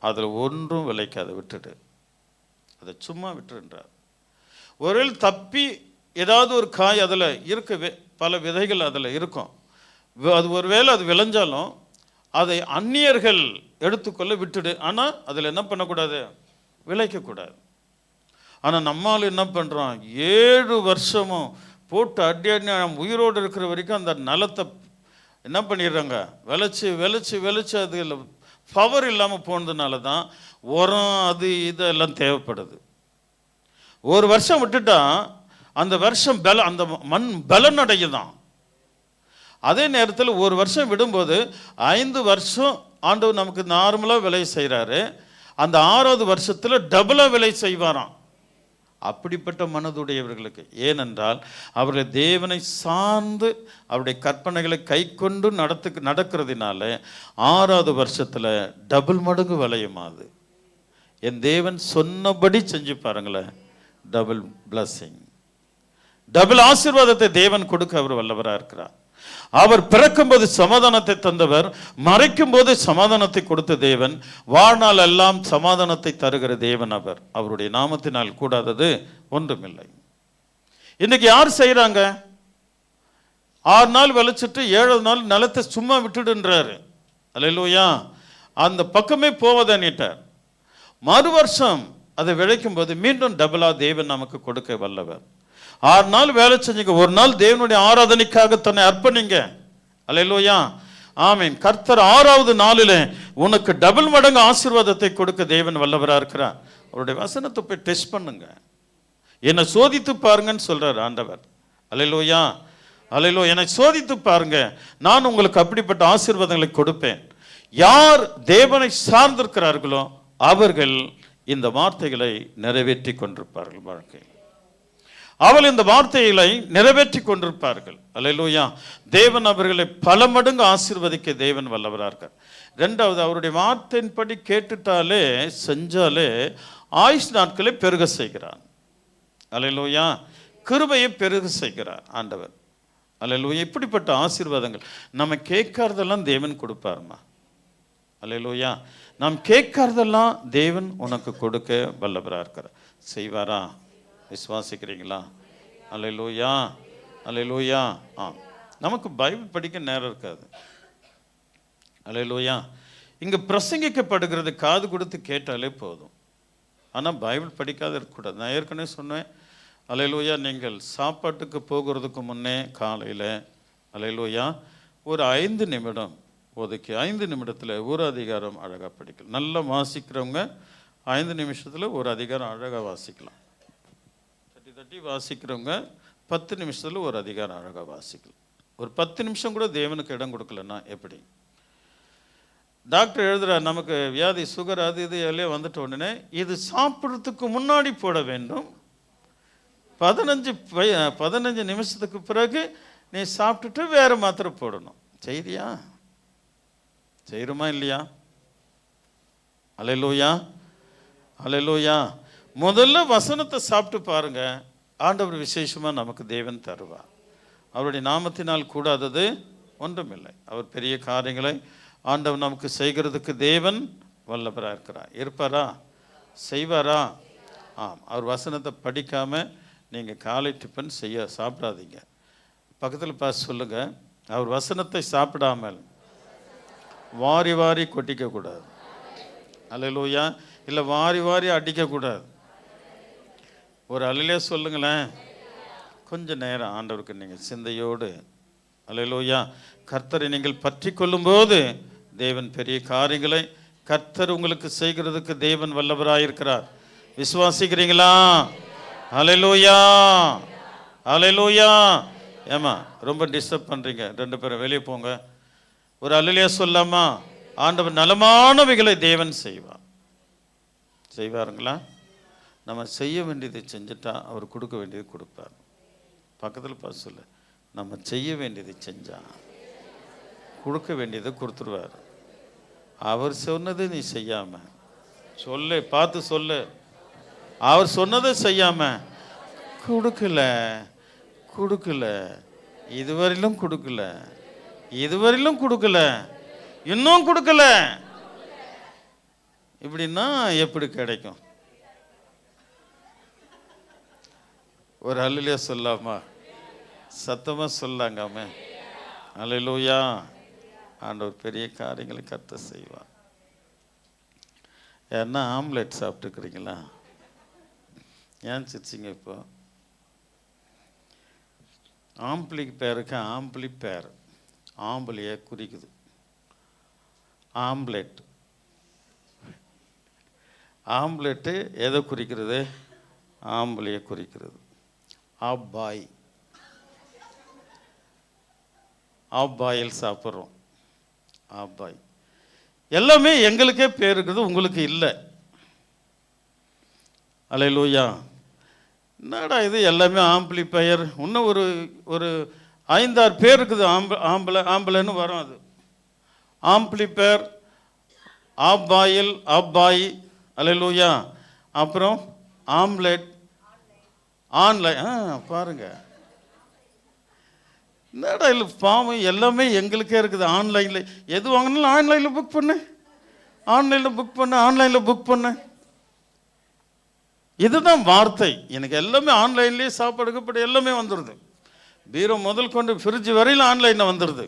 அதில் ஒன்றும் விளைக்காத, விட்டுட்டு அதை சும்மா விட்டுருன்றார். ஒருவேளை தப்பி ஏதாவது ஒரு காய் அதில் இருக்க, பல விதைகள் அதில் இருக்கும், அது ஒருவேளை அது விளைஞ்சாலும் அதை அந்நியர்கள் எடுத்துக்கொள்ள விட்டுடு. ஆனால் அதில் என்ன பண்ணக்கூடாது? விளைக்கக்கூடாது. ஆனால் நம்மால் என்ன பண்ணுறோம்? 7 வருஷமும் போட்டு அடி உயிரோடு இருக்கிற வரைக்கும் அந்த நிலத்தை என்ன பண்ணிடுறாங்க? விளைச்சி அது பவர் இல்லாமல் போனதுனால தான் உரம் அது இதெல்லாம் தேவைப்படுது. ஒரு வருஷம் விட்டுட்டா அந்த வருஷம் அந்த மண் பலனடையுதான். அதே நேரத்தில் ஒரு வருஷம் விடும்போது 5 வருஷம் ஆண்டவர் நமக்கு நார்மலாக விலை செய்கிறாரு. அந்த 6வது வருஷத்தில் டபுளாக விலை செய்வாராம். அப்படிப்பட்ட மனதுடையவர்களுக்கு. ஏனென்றால் அவர்கள் தேவனை சார்ந்து அவருடைய கற்பனைகளை கை கொண்டு நடக்கிறதுனால 6வது வருஷத்தில் டபுள் மடங்கு விளையுமாது. என் தேவன் சொன்னபடி செஞ்சு பாருங்களேன், டபுள் பிளஸ்ஸிங். டபுள் ஆசீர்வாதத்தை தேவன் கொடுக்க அவர் வல்லவராக இருக்கிறார். அவர் பிறக்கும்போது சமாதானத்தை தந்தவர், மறைக்கும் போது சமாதானத்தை கொடுத்த தேவன், வாழ்நாள் எல்லாம் சமாதானத்தை தருகிற தேவன் அவர். அவருடைய நாமத்தினால் கூடாதது ஒன்றுமில்லை. இன்னைக்கு யார் செய்யறாங்க? 6 நாள் விளைச்சிட்டு 7 நாள் நிலத்தை சும்மா விட்டுடுன்றாரு. அல்லேலூயா. அந்த பக்கமே போவதன்னிட்டார். மறு வருஷம் அதை விளைக்கும் போது மீண்டும் டபுளா தேவன் நமக்கு கொடுக்க வல்லவர். 6 நாள் வேலை செஞ்சீங்க, 1 நாள் தேவனுடைய ஆராதனைக்காக தன்னை அர்ப்பணிங்க. அல்லேலூயா. ஆமீன். கர்த்தர் 6வது நாளிலே உனக்கு டபுள் மடங்கு ஆசீர்வாதத்தை கொடுக்க தேவன் வல்லவரா இருக்கிறார். அவருடைய வசனத்தை போய் டெஸ்ட் பண்ணுங்க, என்னை சோதித்து பாருங்கன்னு சொல்றார் ஆண்டவர். அல்லேலூயா. அல்லேலூயா. என்னை சோதித்து பாருங்க, நான் உங்களுக்கு அப்படிப்பட்ட ஆசீர்வாதங்களை கொடுப்பேன். யார் தேவனை சார்ந்திருக்கிறார்களோ அவர்கள் இந்த வார்த்தைகளை நிறைவேற்றி கொண்டிருப்பார்கள். வாழ்க்கையில் அவள் இந்த வார்த்தைகளை நிறைவேற்றி கொண்டிருப்பார்கள். அல்லேலூயா. தேவன் அவர்களை பல மடங்கு ஆசீர்வதிக்க தேவன் வல்லவரார்கள். 2வது, அவருடைய வார்த்தையின்படி கேட்டுட்டாலே செஞ்சாலே ஆயுஷ் நாட்களை பெருக செய்கிறார். அல்லேலூயா. கிருபையை பெருக செய்கிறார் ஆண்டவர். அல்லேலூயா. இப்படிப்பட்ட ஆசீர்வாதங்கள் நம்ம கேட்கறதெல்லாம் தேவன் கொடுப்பாருமா. அல்லேலூயா. நாம் கேட்கறதெல்லாம் தேவன் உனக்கு கொடுக்க வல்லவராக இருக்கிறார். செய்வாரா? விசுவாசிக்கிறீங்களா? அல்லேலூயா. அல்லேலூயா. நமக்கு பைபிள் படிக்க நேரம் இருக்காது. அல்லேலூயா. இங்கே பிரசங்கிக்கப்படுகிறது காது கொடுத்து கேட்டாலே போதும். ஆனால் பைபிள் படிக்காத இருக்கக்கூடாது. நான் ஏற்கனவே சொன்னேன். அல்லேலூயா. நீங்கள் சாப்பாட்டுக்கு போகிறதுக்கு முன்னே காலையில் அல்லேலூயா ஒரு 5 நிமிடம் ஒதுக்கி 5 நிமிடத்தில் ஒரு அதிகாரம் அழகாக படிக்கலாம். நல்லா வாசிக்கிறவங்க 5 நிமிஷத்தில் ஒரு அதிகாரம் அழகாக வாசிக்கலாம். தட்டி வாசிக்கிறவங்க 10 நிமிஷத்தில் ஒரு அதிகாரம் அழகாக வாசிக்கலாம். ஒரு 10 நிமிஷம் கூட தேவனுக்கு இடம் கொடுக்கலன்னா எப்படி? டாக்டர் எழுதுகிறார், நமக்கு வியாதி சுகர் அது இது எல்லாம் வந்துட்ட உடனே இது சாப்பிட்றதுக்கு முன்னாடி போட வேண்டும். 15 நிமிஷத்துக்கு பிறகு நீ சாப்பிட்டுட்டு வேறு மாத்திரை போடணும். செய்தியா? செய்கிறோமா இல்லையா? அல்லேலூயா. அல்லேலூயா. முதல்ல வசனத்தை சாப்பிட்டு பாருங்க, ஆண்டவர் விசேஷமாக நமக்கு தேவன் தருவார். அவருடைய நாமத்தினால் கூடாதது ஒன்றுமில்லை. அவர் பெரிய காரியங்களை ஆண்டவர் நமக்கு செய்கிறதுக்கு தேவன் வல்லவராக இருக்கிறார். இருப்பாரா? செய்வாரா? அவர் வசனத்தை படிக்காமல் நீங்கள் காலை டிஃபன் சாப்பிடாதீங்க. பக்கத்தில் பார்த்து சொல்லுங்கள், அவர் வசனத்தை சாப்பிடாமல் வாரி வாரி கொட்டிக்கக்கூடாது. அல்லேலூயா. இல்லை வாரி வாரி அடிக்கக்கூடாது. ஒரு அலையிலே சொல்லுங்களேன், கொஞ்சம் நேரம் ஆண்டவருக்கு நீங்கள் சிந்தையோடு. அல்லேலூயா. கர்த்தரை நீங்கள் பற்றி கொள்ளும்போது தேவன் பெரிய காரியங்களை கர்த்தர் உங்களுக்கு செய்கிறதுக்கு தேவன் வல்லவராயிருக்கிறார். விசுவாசிக்கிறீங்களா? அல்லேலூயா. அல்லேலூயா. ஏமா ரொம்ப டிஸ்டர்ப் பண்ணுறீங்க, 2 பேரும் வெளியே போங்க. ஒரு அல்லேலூயா சொல்லாமா? ஆண்டவர் நலமானவைகளை தேவன் செய்வார். செய்வாருங்களா? நம்ம செய்ய வேண்டியதை செஞ்சுட்டா அவர் கொடுக்க வேண்டியது கொடுப்பார். பக்கத்தில் பார்த்து சொல்லு, நம்ம செய்ய வேண்டியதை செஞ்சா கொடுக்க வேண்டியதை கொடுத்துருவார். அவர் சொன்னதை நீ செய்யாம சொல்லு, பார்த்து சொல்லு, அவர் சொன்னதை செய்யாம கொடுக்கல கொடுக்கல இதுவரையிலும் கொடுக்கல, இதுவரையிலும் கொடுக்கல, இன்னும் கொடுக்கல, இப்படின்னா எப்படி கிடைக்கும்? ஒரு அல்லேலூயா சொல்லாமா? சத்தமா சொல்லாங்காம. அல்லேலூயா. ஆண்டவர் பெரிய காரியங்களை கர்த்தர் செய்வார். ஏன்னா ஆம்லெட் சாப்பிட்டுக்கிறீங்களா? ஏன் சிரிச்சிங்க? இப்போ ஆம்பிளிக்கு பேருக்கு ஆம்பிளி பேர் ஆம்பளியை குறிக்குது. ஆம்லெட் ஆம்லெட்டு எதை குறிக்கிறது? ஆம்பளியை குறிக்கிறது. ஆப்பாய் ஆப்பாயில் சாப்பிட்றோம். ஆப்பாய் எல்லாமே எங்களுக்கே பேர் இருக்குது, உங்களுக்கு இல்லை. அல்லேலூயா. என்னடா இது எல்லாமே ஆம்பிளி பெயர்? இன்னும் ஒரு 5-6 பேர் இருக்குது. ஆம்பளைன்னு வரும். அது ஆம்பிளி பேர், ஆப்பாயில், ஆப்பாய். அல்லேலூயா. அப்புறம் ஆம்லெட், ஆன்லைன். பாருங்க, என்னடா இல்லை பாவம், எல்லாமே எங்களுக்கே இருக்குது. ஆன்லைனில் எது வாங்கினாலும் ஆன்லைனில் புக் பண்ணு, ஆன்லைனில் புக் பண்ணு, ஆன்லைனில் புக் பண்ணு. இதுதான் வார்த்தை. எனக்கு எல்லாமே ஆன்லைன்லேயே சாப்பாடு கீப்பாடு எல்லாமே வந்துடுது. பீரோ முதல் கொண்டு ஃப்ரிட்ஜ் வரையில் ஆன்லைனில் வந்துடுது.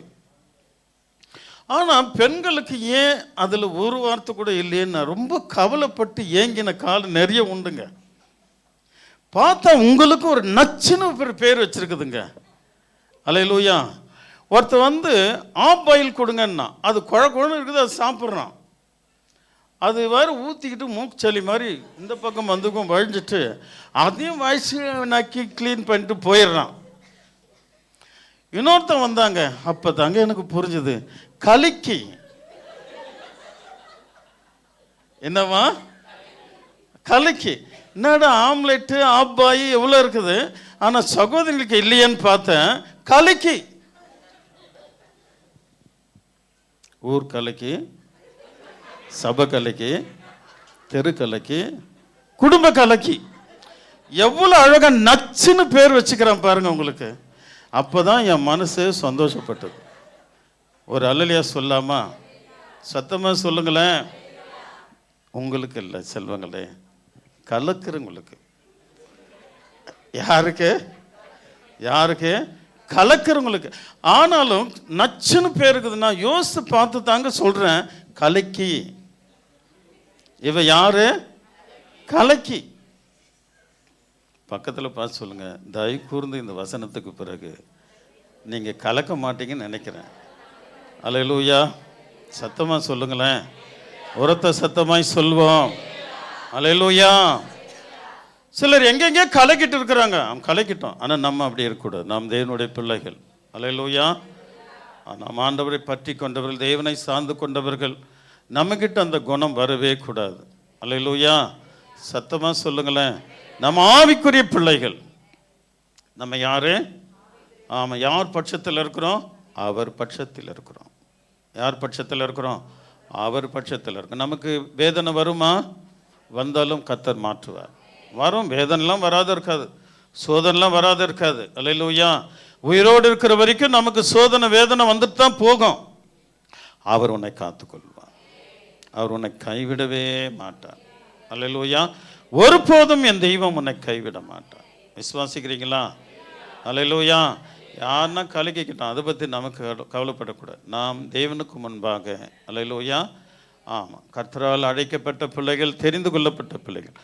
ஆனால் பெண்களுக்கு ஏன் அதில் ஒரு வார்த்தை கூட இல்லையேன்னு நான் ரொம்ப கவலைப்பட்டு ஏங்கின காலம் நிறைய உண்டுங்க. பார்த்தா உங்களுக்கு ஒரு நச்சுன்னு ஒரு பேர் வச்சிருக்குதுங்க. அல்லேலூயா. ஒருத்தர் வந்து ஆஃப் பாயில் கொடுங்கன்னா அது குழன்னு இருக்குது, அது சாப்பிட்றான். அது வேறு ஊற்றிக்கிட்டு மூக்குச்சளி மாதிரி இந்த பக்கம் வந்துக்கும் வழிஞ்சிட்டு அதையும் வயசு நக்கி க்ளீன் பண்ணிட்டு போயிடுறான். இன்னொருத்தன் வந்தாங்க, அப்போ தாங்க எனக்கு புரிஞ்சுது, கலக்கி. என்னவா கலக்கி? என்னடா ஆம்லெட்டு ஆஃப் பாய் எவ்வளோ இருக்குது, ஆனால் சகோதரிகளுக்கு இல்லையேன்னு பார்த்தேன். கலக்கி, ஊர் கலக்கி, சபை கலக்கி, தெரு கலக்கி, குடும்ப கலக்கி. எவ்வளோ அழகா நச்சுன்னு பேர் வச்சுக்கிறான் பாருங்க உங்களுக்கு. அப்போதான் என் மனசு சந்தோஷப்பட்டது. ஒரு அல்லலியா சொல்லாமா? சத்தமாக சொல்லுங்களேன். உங்களுக்கு இல்லை செல்வங்களே, கலக்கிறவங்களுக்கு. யாருக்கு? யாருக்கு? கலக்கிறவங்களுக்கு. ஆனாலும் நச்சுன்னு பேர் இருக்குதுன்னா யோசித்து பார்த்து தாங்க சொல்கிறேன். கலக்கி. இவ யாரு? கலக்கி. பக்கத்தில் பார்த்து சொல்லுங்க, தயவு கூர்ந்து இந்த வசனத்துக்கு பிறகு நீங்கள் கலக்க மாட்டீங்கன்னு நினைக்கிறேன். அல்லேலூயா. சத்தமாக சொல்லுங்களேன், உரத்த சத்தமாய் சொல்வோம். அல்லேலூயா. சிலர் எங்கெங்கே கலக்கிட்டு இருக்கிறாங்க. கலக்கிட்டோம், ஆனால் நம்ம அப்படி இருக்கக்கூடாது. நாம் தேவனுடைய பிள்ளைகள். அல்லேலூயா. நாம் ஆண்டவரை பற்றி கொண்டவர்கள், தேவனை சார்ந்து கொண்டவர்கள். நம்மக்கிட்ட அந்த குணம் வரவே கூடாது. அல்லேலூயா. சத்தமாக சொல்லுங்களேன், நம்ம ஆவிக்குரிய பிள்ளைகள். நம்ம யாரு? ஆமாம், யார் பட்சத்தில் இருக்கிறோம்? அவர் பட்சத்தில் இருக்கிறோம். யார் பட்சத்தில் இருக்கிறோம்? அவர் பட்சத்தில் இருக்கும். நமக்கு வேதனை வருமா? வந்தாலும் கர்த்தர் மாற்றுவார். வரும், வேதனைலாம் வராது இருக்காது, சோதனைலாம் வராது இருக்காது. அல்லேலூயா. உயிரோடு இருக்கிற வரைக்கும் நமக்கு சோதனை வேதனை வந்துட்டு தான் போகும். அவர் உன்னை காத்துக்கொள்வார். அவர் உன்னை கைவிடவே மாட்டார். அல்லேலூயா. ஒருபோதும் என் தெய்வம் உன்னை கைவிட மாட்டார். விசுவாசிக்கிறீங்களா? அல்லேலூயா. யாருன்னா கலக்கிக்கிட்டோம், அதை பற்றி நமக்கு கவலைப்படக்கூடாது. நாம் தேவனுக்கு முன்பாக, அல்லேலூயா, ஆமாம், கர்த்தரால் அழைக்கப்பட்ட பிள்ளைகள், தெரிந்து கொள்ளப்பட்ட பிள்ளைகள்,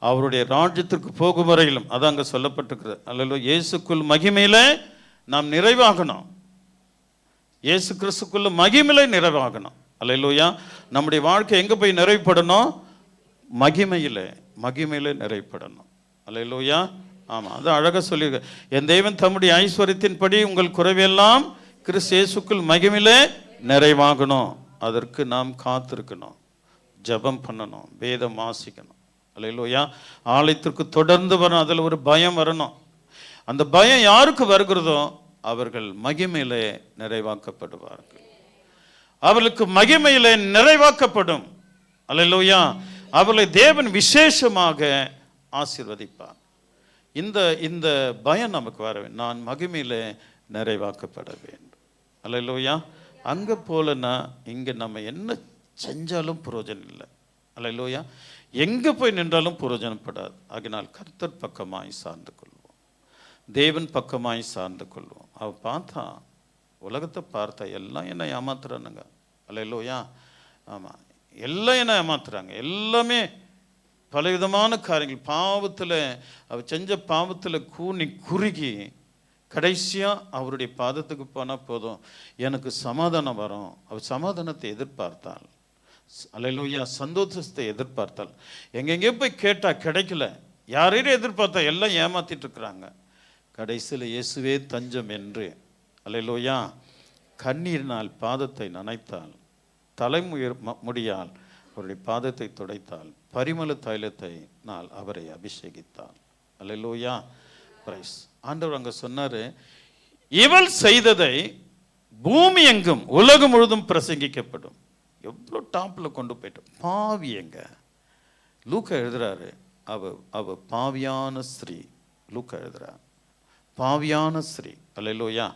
அவருடைய ராஜ்யத்திற்கு போகும் வரையிலும் அது அங்கே சொல்லப்பட்டிருக்கிறது. அல்லேலூயா. இயேசுக்குள் மகிமையில நாம் நிறைவாகணும். இயேசு கிறிஸ்துக்குள்ள மகிமையில நிறைவாகணும். அல்லேலூயா. நம்முடைய வாழ்க்கை எங்கே போய் நிறைவுப்படணும்? மகிமையில், மகிமையில் நிறைவுப்படணும். அல்லேலூயா. ஆமாம், அது அழகாக சொல்லியிருக்க. என் தேவன் தம்முடைய ஐஸ்வர்யத்தின்படி உங்கள் குறைவெல்லாம் கிறிஸ்து இயேசுக்குள் மகிமையிலே நிறைவாகணும். அதற்கு நாம் காத்திருக்கணும், ஜெபம் பண்ணணும், வேதம் வாசிக்கணும். அல்லேலூயா. ஆலயத்திற்கு தொடர்ந்து வரணும். அதில் ஒரு பயம் வரணும். அந்த பயம் யாருக்கு வருகிறதோ அவர்கள் மகிமையிலே நிறைவாக்கப்படுவார்கள். அவர்களுக்கு மகிமையிலே நிறைவாக்கப்படும். அல்லேலூயா. அவர்களை தேவன் விசேஷமாக ஆசீர்வதிப்பார். இந்த பயம் நமக்கு வர வேண்டும். நான் மகிமையிலே நிறைவாக்கப்பட வேண்டும். அல்லேலூயா. அங்கே போலன்னா இங்கே நம்ம என்ன செஞ்சாலும் பிரயோஜனம் இல்லை. அல்லேலூயா. எங்கே போய் நின்றாலும் பிரயோஜனப்படாது. ஆகினால் கர்த்தர் பக்கமாய் சார்ந்து கொள்வோம், தேவன் பக்கமாய் சார்ந்து கொள்வோம். அவ பார்த்தா, உலகத்தை பார்த்தா எல்லாம் என்ன ஏமாத்துறானுங்க. அல்லேலூயா. ஆமாம், எல்லாம் என்ன ஏமாத்துறாங்க. எல்லாமே பலவிதமான காரியங்கள், பாவத்தில் அவர் செஞ்ச பாவத்தில் கூனி குறுகி கடைசியாக அவருடைய பாதத்துக்கு போனால் போதும், எனக்கு சமாதானம் வரும். அவர் சமாதானத்தை எதிர்பார்த்தாள். அல்லேலூயா. சந்தோஷத்தை எதிர்பார்த்தாள். எங்கெங்கே போய் கேட்டால் கிடைக்கல. யாரையும் எதிர்பார்த்தா எல்லாம் ஏமாத்திட்டு இருக்கிறாங்க. கடைசியில் இயேசுவே தஞ்சம் என்று, அல்லேலூயா, கண்ணீரினால் பாதத்தை நனைத்தாள், முடியால் அவருடைய பாதத்தை துடைத்தாள், பரிமள தைலத்தை நாள் அவரை அபிஷேகித்தாள். அல்லேலூயா. பிரைஸ். ஆண்டவர் அங்கே சொன்னார், இவள் செய்ததை பூமி எங்கும் உலகம் முழுதும் பிரசங்கிக்கப்படும். எவ்வளோ டாப்பில் கொண்டு போயிட்டு. பாவி எங்க? லூக்கா எழுதுறாரு, அவ பாவியான ஸ்ரீ. லூக்கா எழுதுறார், பாவியான ஸ்ரீ. அல்லேலூயா.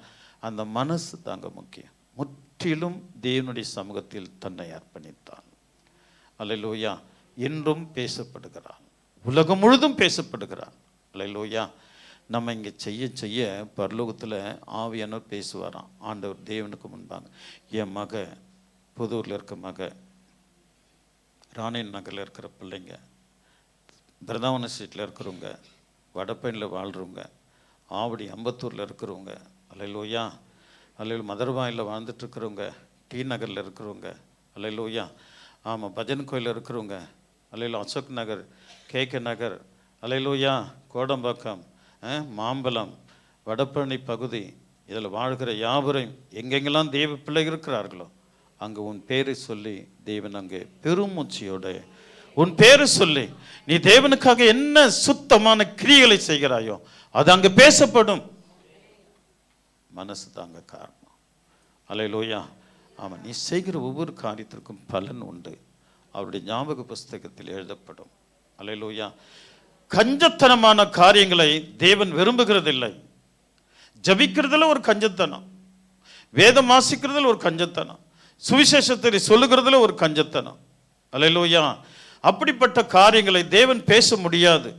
அந்த மனசு தாங்க முக்கியம். முற்றிலும் தேவனுடைய சமூகத்தில் தன்னை அர்ப்பணித்தான். அல்லேலூயா. இன்றும் பேசப்படுகிறான், உலகம் முழுதும் பேசப்படுகிறான். அல்லேலூயா. நம்ம இங்கே செய்ய செய்ய பரலோகத்தில் ஆவியானவர் பேசுவாராம். ஆண்டவர் தேவனுக்கு முன்பாங்க. என் மக புதூரில் இருக்க மக, ராணி நகரில் இருக்கிற பிள்ளைங்க, பிரதாவன ஸ்ட்ரீட்டில் இருக்கிறவங்க, வடப்பயனில் வாழ்கிறவங்க, ஆவடி அம்பத்தூரில் இருக்கிறவங்க, அல்லேலூயா, அல்லேலூயா, மதுரவாயில் வாழ்ந்துட்டுருக்கிறவங்க, டி நகரில் இருக்கிறவங்க, அல்லேலூயா, ஆமாம், பஜன் கோயிலில் இருக்கிறவங்க, அல்லேலூயா, அசோக் நகர், கேகே நகர், அல்லேலூயா, கோடம்பாக்கம், மாம்பலம், வடபழனி பகுதி, இதில் வாழ்கிற யாவரையும் எங்கெங்கெல்லாம் தேவ பிள்ளை இருக்கிறார்களோ அங்கே உன் பேரை சொல்லி தேவன் அங்கே பெருமூச்சியோட உன் பேரை சொல்லி நீ தேவனுக்காக என்ன சுத்தமான கிரியைகளை செய்கிறாயோ அது அங்கே பேசப்படும். மனசு தாங்க காரணம். அல்லேலூயா. ஆமாம், நீ செய்கிற ஒவ்வொரு காரியத்திற்கும் பலன் உண்டு. அவருடைய ஞாபக புஸ்தகத்தில் எழுதப்படும். அல்லேலூயா. கஞ்சத்தனமான காரியங்களை தேவன் விரும்புகிறதில்லை. ஜபிக்கிறதுல ஒரு கஞ்சத்தனம், வேதம் வாசிக்கிறதுல ஒரு கஞ்சத்தனம், சுவிசேஷத்தை சொல்லுகிறதுல ஒரு கஞ்சத்தனம். அல்லேலூயா. அப்படிப்பட்ட காரியங்களை தேவன் பேச முடியாது.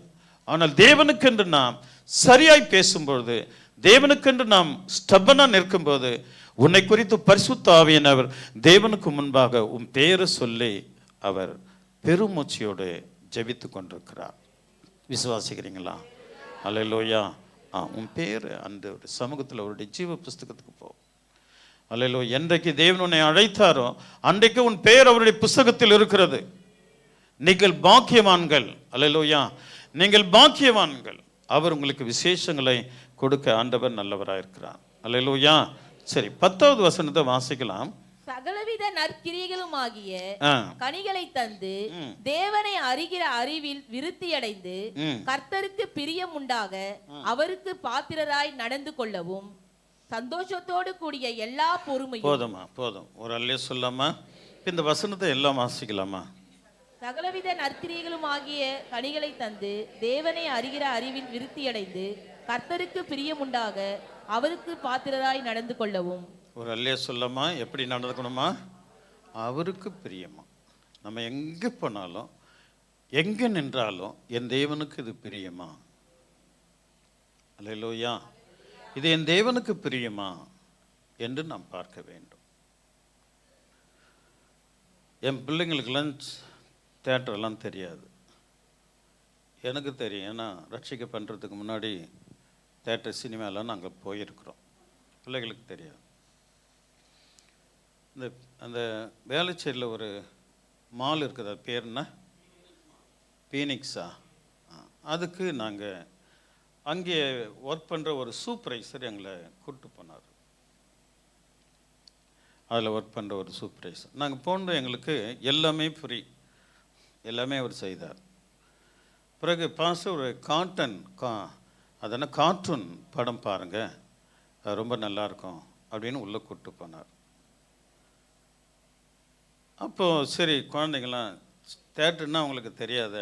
ஆனால் தேவனுக்கென்று நாம் சரியாய் பேசும்பொழுது, தேவனுக்கென்று நாம் ஸ்டபனா நிற்கும்போது, உன்னை குறித்து பரிசுத்த ஆவியானவர் தேவனுக்கு முன்பாக உன் பேரை சொல்லி அவர் பெருமூச்சியோடு ஜெபித்து கொண்டிருக்கிறார். விசுவாசிக்கிறீங்களா? அல்லேலூயா. உன் பேர் அந்த சமூகத்தில் அவருடைய ஜீவ புஸ்தகத்துக்கு போ. அல்லேலூயா. என்றைக்கு தேவன் உன்னை அழைத்தாரோ அன்றைக்கு உன் பெயர் அவருடைய புஸ்தகத்தில் இருக்கிறது. நீங்கள் பாக்கியவான்கள். அல்லேலூயா. நீங்கள் பாக்கியவான்கள். அவர் உங்களுக்கு விசேஷங்களை கொடுக்க ஆண்டவர் நல்லவராக இருக்கிறார். அல்லேலூயா. சரி, 10வது வசனத்தை வாசிக்கலாம்.
சகலவித நற்கிரியைகளும் ஆகிய கனிகளை தந்து தேவனை அறிகிற அறிவில் விருத்தியடைந்து கர்த்தருக்கு பிரியம் உண்டாக அவருக்கு பாத்திரராய் நடந்து கொள்ளவும் சந்தோஷத்தோடு கூடிய எல்லா பொறுமையும்.
போதுமா? போதும். ஒரு அல்லே சொல்லாமா? இந்த வசனத்தை எல்லாம் வாசிக்கலாமா?
சகலவித நற்கிரியைகளும் ஆகிய கனிகளை தந்து தேவனை அறிகிற அறிவில் விருத்தியடைந்து கர்த்தருக்கு பிரியம் உண்டாக அவருக்கு பாத்திரராய் நடந்து கொள்ளவும்.
ஒரு அல்லே சொல்லாமா? எப்படி நடந்துக்கணுமா? அவருக்கு பிரியமா. நம்ம எங்கே போனாலும் எங்கே நின்றாலும் என் தேவனுக்கு இது பிரியமா? அல்லேலூயா. இது என் தேவனுக்கு பிரியமா என்று நாம் பார்க்க வேண்டும். என் பிள்ளைங்களுக்கெல்லாம் தேட்டரெல்லாம் தெரியாது, எனக்கு தெரியும். ஏன்னா ரட்சிக்க பண்ணுறதுக்கு முன்னாடி தேட்டர் சினிமாலாம் நாங்கள் போயிருக்கிறோம். பிள்ளைகளுக்கு தெரியாது. அந்த வேளச்சேரியில் ஒரு மால் இருக்குது, அது பேர் என்ன? பீனிக்ஸா? அதுக்கு நாங்கள் அங்கே ஒர்க் பண்ணுற ஒரு சூப்பர்வைசர் எங்களை கூப்பிட்டு போனார். அதில் ஒர்க் பண்ணுற ஒரு சூப்பர்வைசர். நாங்கள் போனோம், எங்களுக்கு எல்லாமே ஃப்ரீ, எல்லாமே அவர் செய்தார். பிறகு ஒரு கார்ட்டூன் அதென்ன கார்ட்டூன் படம் பாருங்கள், அது ரொம்ப நல்லாயிருக்கும் அப்படின்னு உள்ளே கூப்பிட்டு போனார். அப்போது சரி, குழந்தைங்களாம் தேட்டர்னா அவங்களுக்கு தெரியாத,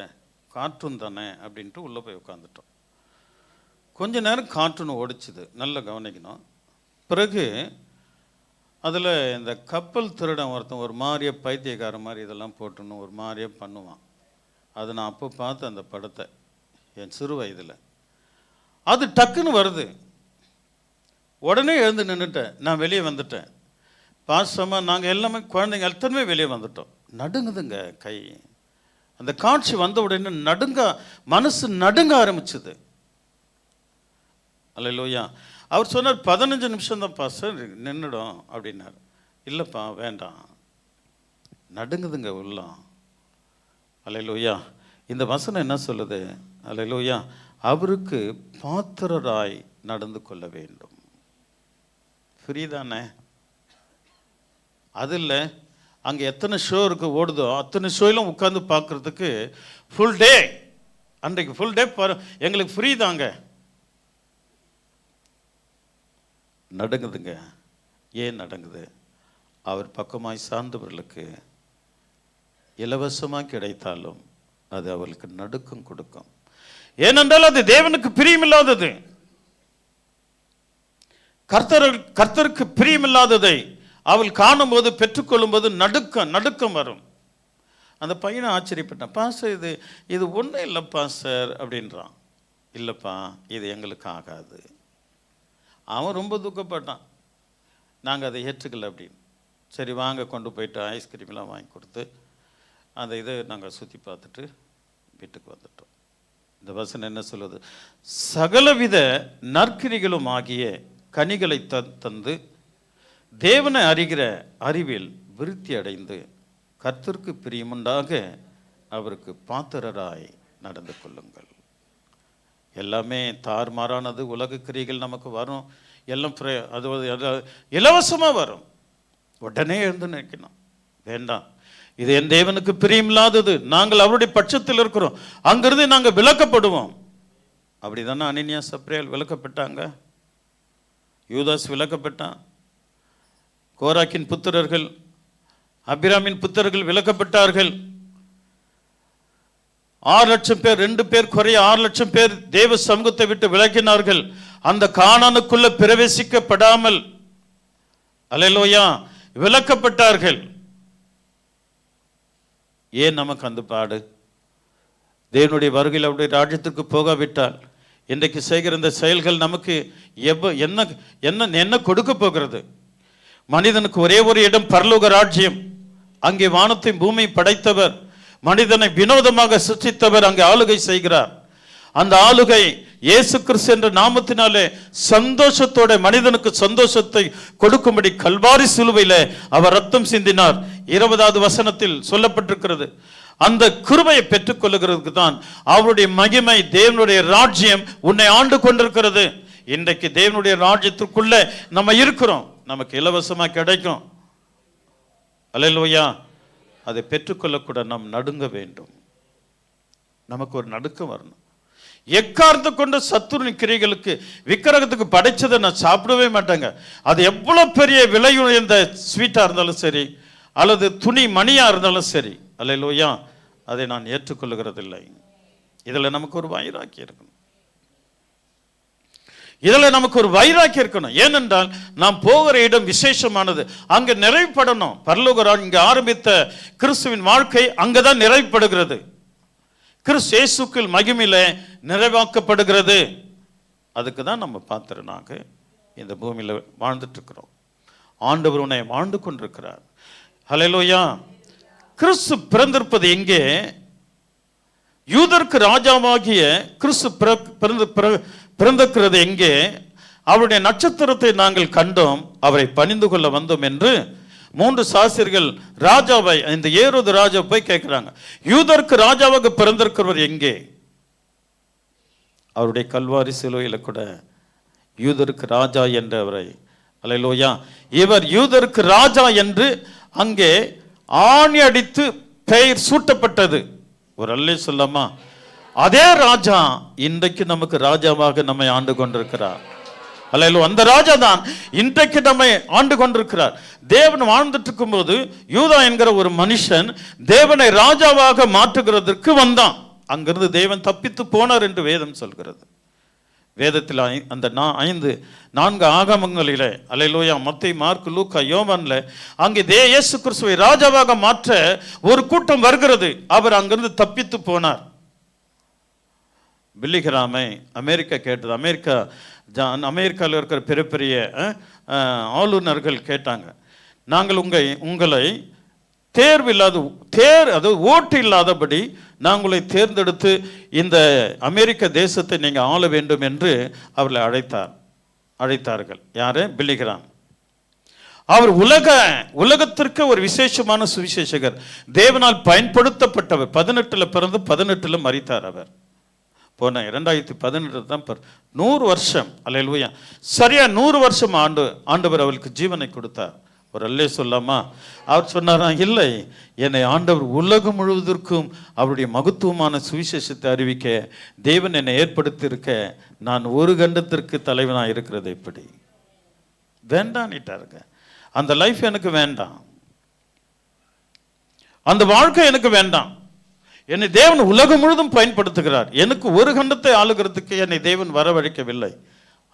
கார்ட்டூன் தானே அப்படின்ட்டு உள்ளே போய் உட்காந்துட்டோம். கொஞ்ச நேரம் கார்ட்டூன் ஓடிச்சுது, நல்லா கவனிக்கணும். பிறகு அதில் இந்த கப்பல் திருடன் ஒருத்தன் ஒரு மாதிரியே பைத்தியக்கார மாதிரி இதெல்லாம் போட்டுன்னு ஒரு மாதிரியே பண்ணுவான். அதை நான் அப்போ பார்த்து அந்த படத்தை என் சிறு வயதில் அது டக்குன்னு வருது. உடனே எழுந்து நின்றுட்டேன், நான் வெளியே வந்துட்டேன். பாசமாக நாங்கள் எல்லாமே குழந்தைங்க எல்லாமே வெளியே வந்துட்டோம். நடுங்குதுங்க கை. அந்த காட்சி வந்த உடனே மனசு நடுங்க ஆரம்பிச்சுது. அல்லேலூயா. அவர் சொன்னார் 15 நிமிஷம் தான் பாஸ்டர் நின்றுடும் அப்படின்னார். இல்லைப்பா வேண்டாம், நடுங்குதுங்க உள்ளம். அல்லேலூயா. இந்த வசனம் என்ன சொல்லுது? அல்லேலூயா. அவருக்கு பாத்திரராய் நடந்து கொள்ள வேண்டும். ஃப்ரீதானே? அது இல்லை, அங்கே எத்தனை ஷோ இருக்கு ஓடுதோ அத்தனை ஷோயிலும் உட்காந்து பார்க்குறதுக்கு ஃபுல் டே, அன்றைக்கு ஃபுல் டே எங்களுக்கு ஃப்ரீ தாங்க. நடுங்குதுங்க. ஏன் நடுங்குது? அவர் பக்கமாய் சார்ந்தவர்களுக்கு இலவசமாக கிடைத்தாலும் அது அவர்களுக்கு நடுக்கம் கொடுக்கும். ஏனென்றால் அது தேவனுக்கு பிரியமில்லாதது. கர்த்தருக்கு பிரியமில்லாததை அவள் காணும்போது பெற்றுக்கொள்ளும் போது நடுக்கம் வரும். அந்த பையனை ஆச்சரியப்பட்டான். பாஸ்டர், இது ஒன்றும் இல்லைப்பா சார் அப்படின்றான். இல்லைப்பா, இது எங்களுக்கு ஆகாது. அவன் ரொம்ப துக்கப்பட்டான். நாங்கள் அதை ஏற்றுக்கல அப்படின்னு. சரி வாங்க, கொண்டு போயிட்டு ஐஸ்கிரீம்லாம் வாங்கி கொடுத்து அந்த இதை நாங்கள் சுற்றி பார்த்துட்டு வீட்டுக்கு வந்துட்டோம். இந்த வசனம் என்ன சொல்லுது? சகலவித நற்கிரிகளும் ஆகிய கனிகளை தந்து தேவனை அறிகிற அறிவில் விருத்தி அடைந்து கர்த்தருக்கு பிரியமுண்டாக அவருக்கு பாத்திரராய் நடந்து கொள்ளுங்கள். எல்லாமே தாறுமாறானது, உலக கிரிகள் நமக்கு வரும், எல்லாம் அது இலவசமாக வரும். உடனே எழுந்து நினைக்கணும், வேண்டாம், இது என் தேவனுக்கு பிரியமில்லாதது, நாங்கள் அவருடைய பட்சத்தில் இருக்கிறோம், அங்கிருந்து நாங்கள் விலக்கப்படுவோம். அப்படிதானே அனனியா சப்ரியால் விலக்கப்பட்டாங்க, யூதாஸ் விலக்கப்பட்டான், கோராக்கின் புத்திரர்கள் அபிராமின் புத்திரர்கள் விலக்கப்பட்டார்கள். 6 லட்சம் பேர், 2 பேர் குறைய 6 லட்சம் பேர் தேவ சமூகத்தை விட்டு விலகினார்கள். அந்த கானானுக்குள்ள பிரவேசிக்கப்படாமல் அல்லேலூயா விலக்கப்பட்டார்கள். ஏன் நமக்கு அந்த பாடு? தேவனுடைய வருகையில் அவருடைய ராஜ்யத்திற்கு போகாவிட்டால் இன்றைக்கு செய்கிற இந்த செயல்கள் நமக்கு என்ன கொடுக்க போகிறது? மனிதனுக்கு ஒரே ஒரு இடம், பரலோக ராஜ்யம். அங்கே வானத்தையும் பூமி படைத்தவர், மனிதனை வினோதமாக சிருஷ்டித்தவர் அங்கே ஆளுகை செய்கிறார். அந்த ஆளுகை இயேசு கிறிஸ்து என்ற நாமத்தினாலே சந்தோஷத்தோட மனிதனுக்கு சந்தோஷத்தை கொடுக்கும்படி கல்வாரி சிலுவையில அவர் ரத்தம் சிந்தினார். 20வது வசனத்தில் சொல்லப்பட்டிருக்கிறது. அந்த கிருபையை பெற்றுக் கொள்ளுகிறதுக்கு தான் அவருடைய மகிமை, தேவனுடைய ராஜ்யம் உன்னை ஆண்டு கொண்டிருக்கிறது. இன்றைக்கு தேவனுடைய ராஜ்யத்திற்குள்ள நம்ம இருக்கிறோம், நமக்கு இலவசமா கிடைக்கும். அல்லேலூயா. அதை பெற்றுக்கொள்ளக்கூட நாம் நடுங்க வேண்டும். நமக்கு ஒரு நடுக்கம் வரணும். எக்கார்ந்து கொண்ட சத்துருவின் கிரிகளுக்கு விக்கிரகத்துக்கு படைச்சதை நான் சாப்பிடவே மாட்டேங்க. அது எவ்வளவு பெரிய விலை உயர்ந்த ஸ்வீட்டா இருந்தாலும் சரி, அல்லது துணி மணியா இருந்தாலும் சரி, அல்லேலூயா, அதை நான் ஏற்றுக்கொள்ளுகிறதில்லை. இதுல நமக்கு ஒரு வைராக்கியம் இருக்கணும். இதில் நமக்கு ஒரு வைராக்கியம் இருக்கணும். ஏனென்றால் நாம் போகிற இடம் விசேஷமானது, அங்க நிறைவுபடணும். பரலோக இங்க ஆரம்பித்த கிறிஸ்துவின் வாழ்க்கை அங்கதான் நிறைவுபடுகிறது. கிறிஸ்து இயேசுக்குள் மகிமையில நிறைவாக்கப்படுகிறது. அதுக்கு தான் நம்ம பாத்திரனாக இந்த பூமியில வாழ்ந்துட்டு இருக்கிறோம். ஆண்டவர் உன்னை வாழ்ந்து கொண்டிருக்கிறார். ஹல்லேலூயா. கிறிஸ்து பிறந்திருப்பது எங்கே? யூதருக்கு ராஜாவாகிய கிறிஸ்து பிறந்திருக்கிறது எங்கே? அவருடைய நட்சத்திரத்தை நாங்கள் கண்டோம், அவரை பணிந்து கொள்ள வந்தோம் என்று 3 சாஸ்திரிகள் ராஜாவை, இந்த ஏரோது ராஜா போய் கேட்கிறாங்க, யூதருக்கு ராஜாவாக பிறந்திருக்கிறவர் எங்கே? அவருடைய கல்வாரி சிலுவையில கூட யூதருக்கு ராஜா என்றவரை, அல்லேலூயா, இவர் யூதருக்கு ராஜா என்று அங்கே ஆணி அடித்து பெயர் சூட்டப்பட்டது. ஒரு அல்லே சொல்லாமா? அதே ராஜா இன்றைக்கு நமக்கு ராஜாவாக நம்மை ஆண்டு கொண்டிருக்கிறார். அல்லேலூயா. அந்த ராஜா தான் இன்றைக்கு நம்மை ஆண்டு கொண்டிருக்கிறார். தேவன் வாழ்ந்துட்டு இருக்கும் போது யூதா என்கிற ஒரு மனுஷன் தேவனை ராஜாவாக மாற்றுகிறதற்கு வந்தான். அங்கிருந்து தேவன் தப்பித்து போனார் என்று வேதம் சொல்கிறது. வேதத்தில் அந்த 4 ஆகமங்களிலே, அல்லேலூயா, மத்தேயு, மார்க்கு, லூக்கா, யோவான்ல அங்கே இயேசு கிறிஸ்துவை ராஜாவாக மாற்ற ஒரு கூட்டம் வருகிறது. அவர் அங்கிருந்து தப்பித்து போனார். பில்லிகிராமை அமெரிக்கா கேட்டது. அமெரிக்காவில் இருக்கிற பெரிய பெரிய ஆளுநர்கள் கேட்டாங்க, நாங்கள் உங்களை ஓட்டு இல்லாதபடி நாங்களை தேர்ந்தெடுத்து இந்த அமெரிக்க தேசத்தை நீங்கள் ஆள வேண்டும் என்று அவர்களை அழைத்தார்கள். யாரு? பில்லிகிராம். அவர் உலகத்திற்கு ஒரு விசேஷமான சுவிசேஷகர், தேவனால் பயன்படுத்தப்பட்டவர். 18ல் பிறந்து 18ல் மரித்தார். அவர் போன 2018 தான் 100 வருஷம். அல்லேலூயா. சரியா 100 வருஷம் ஆண்டவர் அவருக்கு ஜீவனை கொடுத்தார். ஒரு அல்லே சொல்லாமா? அவர் சொன்னாரா, இல்லை, என்னை ஆண்டவர் உலகம் முழுவதற்கும் அவருடைய மகத்துவமான சுவிசேஷத்தை அறிவிக்க தேவன் என்னை ஏற்படுத்தியிருக்க நான் ஒரு கண்டத்திற்கு தலைவனாக இருக்கிறது எப்படி? வேண்டான்னுட்டாருங்க. அந்த லைஃப் எனக்கு வேண்டாம், அந்த வாழ்க்கை எனக்கு வேண்டாம். என்னை தேவன் உலகம் முழுதும் பயன்படுத்துகிறார். எனக்கு ஒரு கண்டத்தை ஆளுகிறதுக்கு என்னை தேவன் வரவழைக்கவில்லை.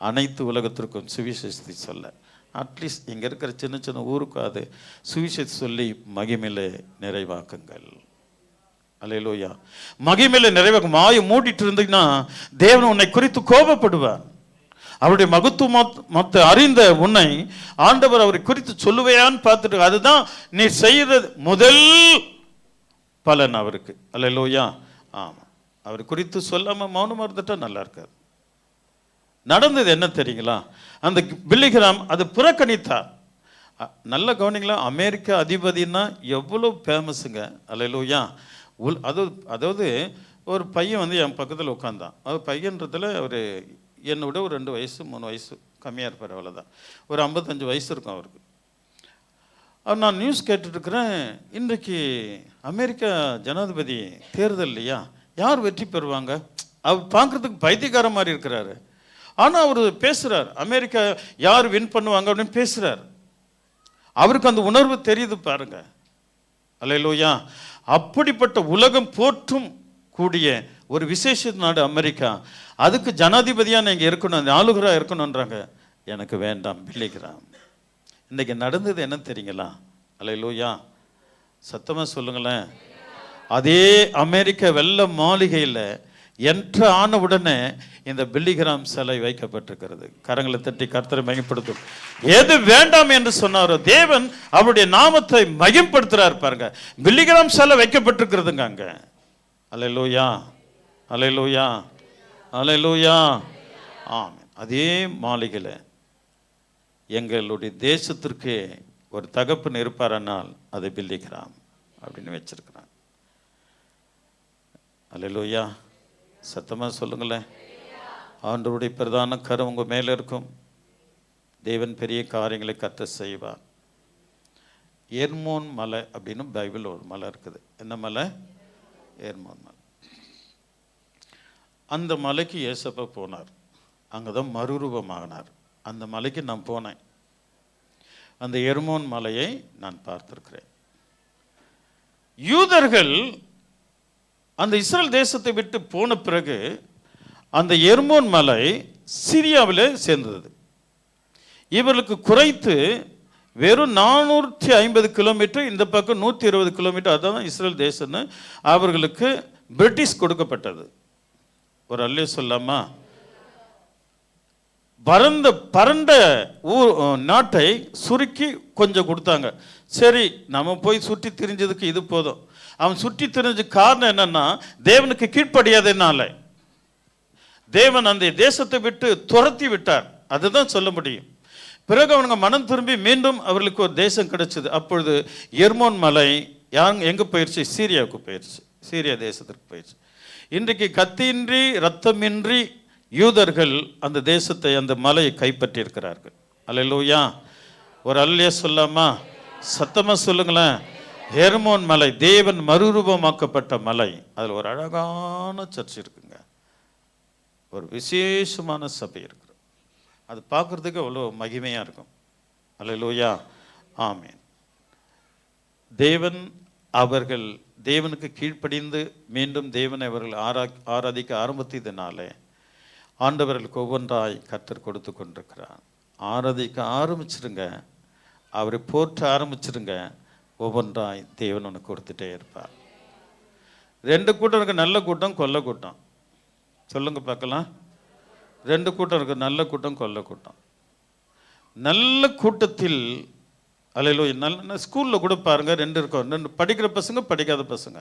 அனைத்து உலகத்திற்கும் சுவிசேஷத்தை சொல்ல. அட்லீஸ்ட் இங்கே இருக்கிற சின்ன சின்ன ஊருக்காது சுவிசேஷத்தை சொல்லி மகிமையிலே நிறைவாக்குங்கள். அல்லேலூயா. மகிமையிலே நிறைவாக்கும். மாயை மூடிட்டு இருந்தீங்கன்னா தேவன் உன்னை குறித்து கோபப்படுவார். அவருடைய மகத்துவத்தை அறிந்த உன்னை ஆண்டவர் அவரை குறித்து சொல்லுவையான்னு பார்த்துட்டு, அதுதான் நீ செய்யறது முதல் பலன் அவருக்கு. அல்லேலூயா. ஆமாம், அவர் குறித்து சொல்லாமல் மௌனமாக இருந்துட்டா நல்லா இருக்காது. நடந்தது என்ன தெரியுங்களா? அந்த பில்லிகிராம் அது புறக்கணித்தார். நல்ல கவனிங்களா, அமெரிக்க அதிபதினா எவ்வளோ ஃபேமஸுங்க. அல்லேலூயா. அதாவது ஒரு பையன் வந்து என் பக்கத்தில் உட்காந்தான். அது பையன்றதில் ஒரு என்னை விட ஒரு 2 வயசு 3 வயசு கம்மியாக இருப்பார், அவ்வளோதான். ஒரு 55 வயசு இருக்கும் அவருக்கு. நான் நியூஸ் கேட்டுட்ருக்கிறேன், இன்றைக்கு அமெரிக்கா ஜனாதிபதி தேர்தல் இல்லையா, யார் வெற்றி பெறுவாங்க? அவர் பார்க்குறதுக்கு பைத்தியக்கார மாதிரி இருக்கிறாரு. ஆனால் அவர் பேசுகிறார், அமெரிக்கா யார் வின் பண்ணுவாங்க அப்படின்னு பேசுகிறார். அவருக்கு அந்த உணர்வு தெரியுது பாருங்க. அல்லேலூயா. அப்படிப்பட்ட உலகம் போற்றும் கூடிய ஒரு விசேஷ நாடு அமெரிக்கா. அதுக்கு ஜனாதிபதியாக நீங்கள் இருக்கணும், ஆளுகராக இருக்கணுன்றாங்க. எனக்கு வேண்டாம் பில்லிகிராம். இன்றைக்கி நடந்தது என்ன தெரியுங்களா? அல்லேலூயா. சத்தமாக சொல்லுங்களேன். அதே அமெரிக்க வெள்ள மாளிகையில் என்ற ஆன உடனே இந்த பில்லிகிராம் சிலை வைக்கப்பட்டிருக்கிறது. கரங்களை தட்டி கர்த்தரை மகிமைப்படுத்தும். எது வேண்டாம் என்று சொன்னாரோ தேவன் அவருடைய நாமத்தை மகிமைப்படுத்துறார் பாருங்க. பில்லிகிராம் சிலை வைக்கப்பட்டிருக்கிறதுங்க அங்க. அல்லேலூயா. அல்லேலூயா. அல்லேலூயா. ஆமென். அதே மாளிகையில் எங்களுடைய தேசத்திற்கு ஒரு தகப்பன் இருப்பாரானால் அது பில்லிகிராம் அப்படின்னு வச்சிருக்கிறான். அல்லேலூயா. சத்தமாக சொல்லுங்களேன். ஆண்டவருடைய பிரதான கரம் உங்கள் மேலே இருக்கும். தேவன் பெரிய காரியங்களை கர்த்தர் செய்வார். எர்மோன் மலை அப்படின்னு பைபிள் ஒரு மலை இருக்குது. என்ன மலை? எர்மோன் மலை. அந்த மலைக்கு ஏசப்பா போனார். அங்கே தான் மறுரூபமாகினார். அந்த மலைக்கு நான் போனேன். அந்த எர்மோன் மலையை நான் பார்த்திருக்கிறேன். யூதர்கள் அந்த இஸ்ரேல் தேசத்தை விட்டு போன பிறகு அந்த எர்மோன் மலை சிரியாவில் சேர்ந்தது. இவர்களுக்கு குறைத்து வெறும் 450 கிலோமீட்டர், இந்த பக்கம் 120 கிலோமீட்டர், அதுதான் இஸ்ரேல் தேசம்னு அவர்களுக்கு பிரிட்டிஷ் கொடுக்கப்பட்டது. ஒரு அல்லே சொல்லாமா? பரண்ட நாட்டை சுருக்கி கொஞ்சம் கொடுத்தாங்க. சரி, நம்ம போய் சுற்றி திரிஞ்சதுக்கு இது போதும். அவன் சுற்றி திரிஞ்ச காரணம் என்னன்னா, தேவனுக்கு கீழ்ப்படியாதனால தேவன் அந்த தேசத்தை விட்டு துரத்தி விட்டார். அதுதான் சொல்ல முடியும். பிறகு அவனுங்க மனம் திரும்பி மீண்டும் அவர்களுக்கு ஒரு தேசம் கிடைச்சது. அப்பொழுது எர்மோன் மலை எங்கே போயிடுச்சு? சீரியாவுக்கு போயிடுச்சு. சீரியா தேசத்திற்கு போயிடுச்சு. இன்றைக்கு கத்தியின்றி ரத்தமின்றி யூதர்கள் அந்த தேசத்தை, அந்த மலையை கைப்பற்றி இருக்கிறார்கள். அல்லேலூயா. ஒரு அல்லையா சொல்லாமா? சத்தமாக சொல்லுங்களேன். எர்மோன் மலை தேவன் மறுரூபமாக்கப்பட்ட மலை. அதில் ஒரு அழகான சர்ச் இருக்குங்க. ஒரு விசேஷமான சபை இருக்கு. அது பார்க்குறதுக்கு அவ்வளோ மகிமையாக இருக்கும். அல்லேலூயா. ஆமென். தேவன் அவர்கள் தேவனுக்கு கீழ்ப்படிந்து மீண்டும் தேவனை அவர்கள் ஆராதிக்க ஆரம்பித்ததினாலே ஆண்டவர்களுக்கு ஒவ்வொன்றாய் கர்த்தர் கொடுத்து கொண்டிருக்கிறார். ஆராதிக்க ஆரம்பிச்சிருங்க, அவரை போற்ற ஆரம்பிச்சிருங்க, ஒவ்வொன்றாய் தேவன் உனக்கு கொடுத்துட்டே இருப்பார். 2 கூட்டம் இருக்கு, நல்ல கூட்டம், கொல்ல கூட்டம். சொல்லுங்க பார்க்கலாம். 2 கூட்டம் இருக்கு, நல்ல கூட்டம், கொல்ல கூட்டம். நல்ல கூட்டத்தில் அல்லேலூயா. நல்ல ஸ்கூலில் கூட பாருங்க 2 இருக்கும். 2 படிக்கிற பசங்க, படிக்காத பசங்க.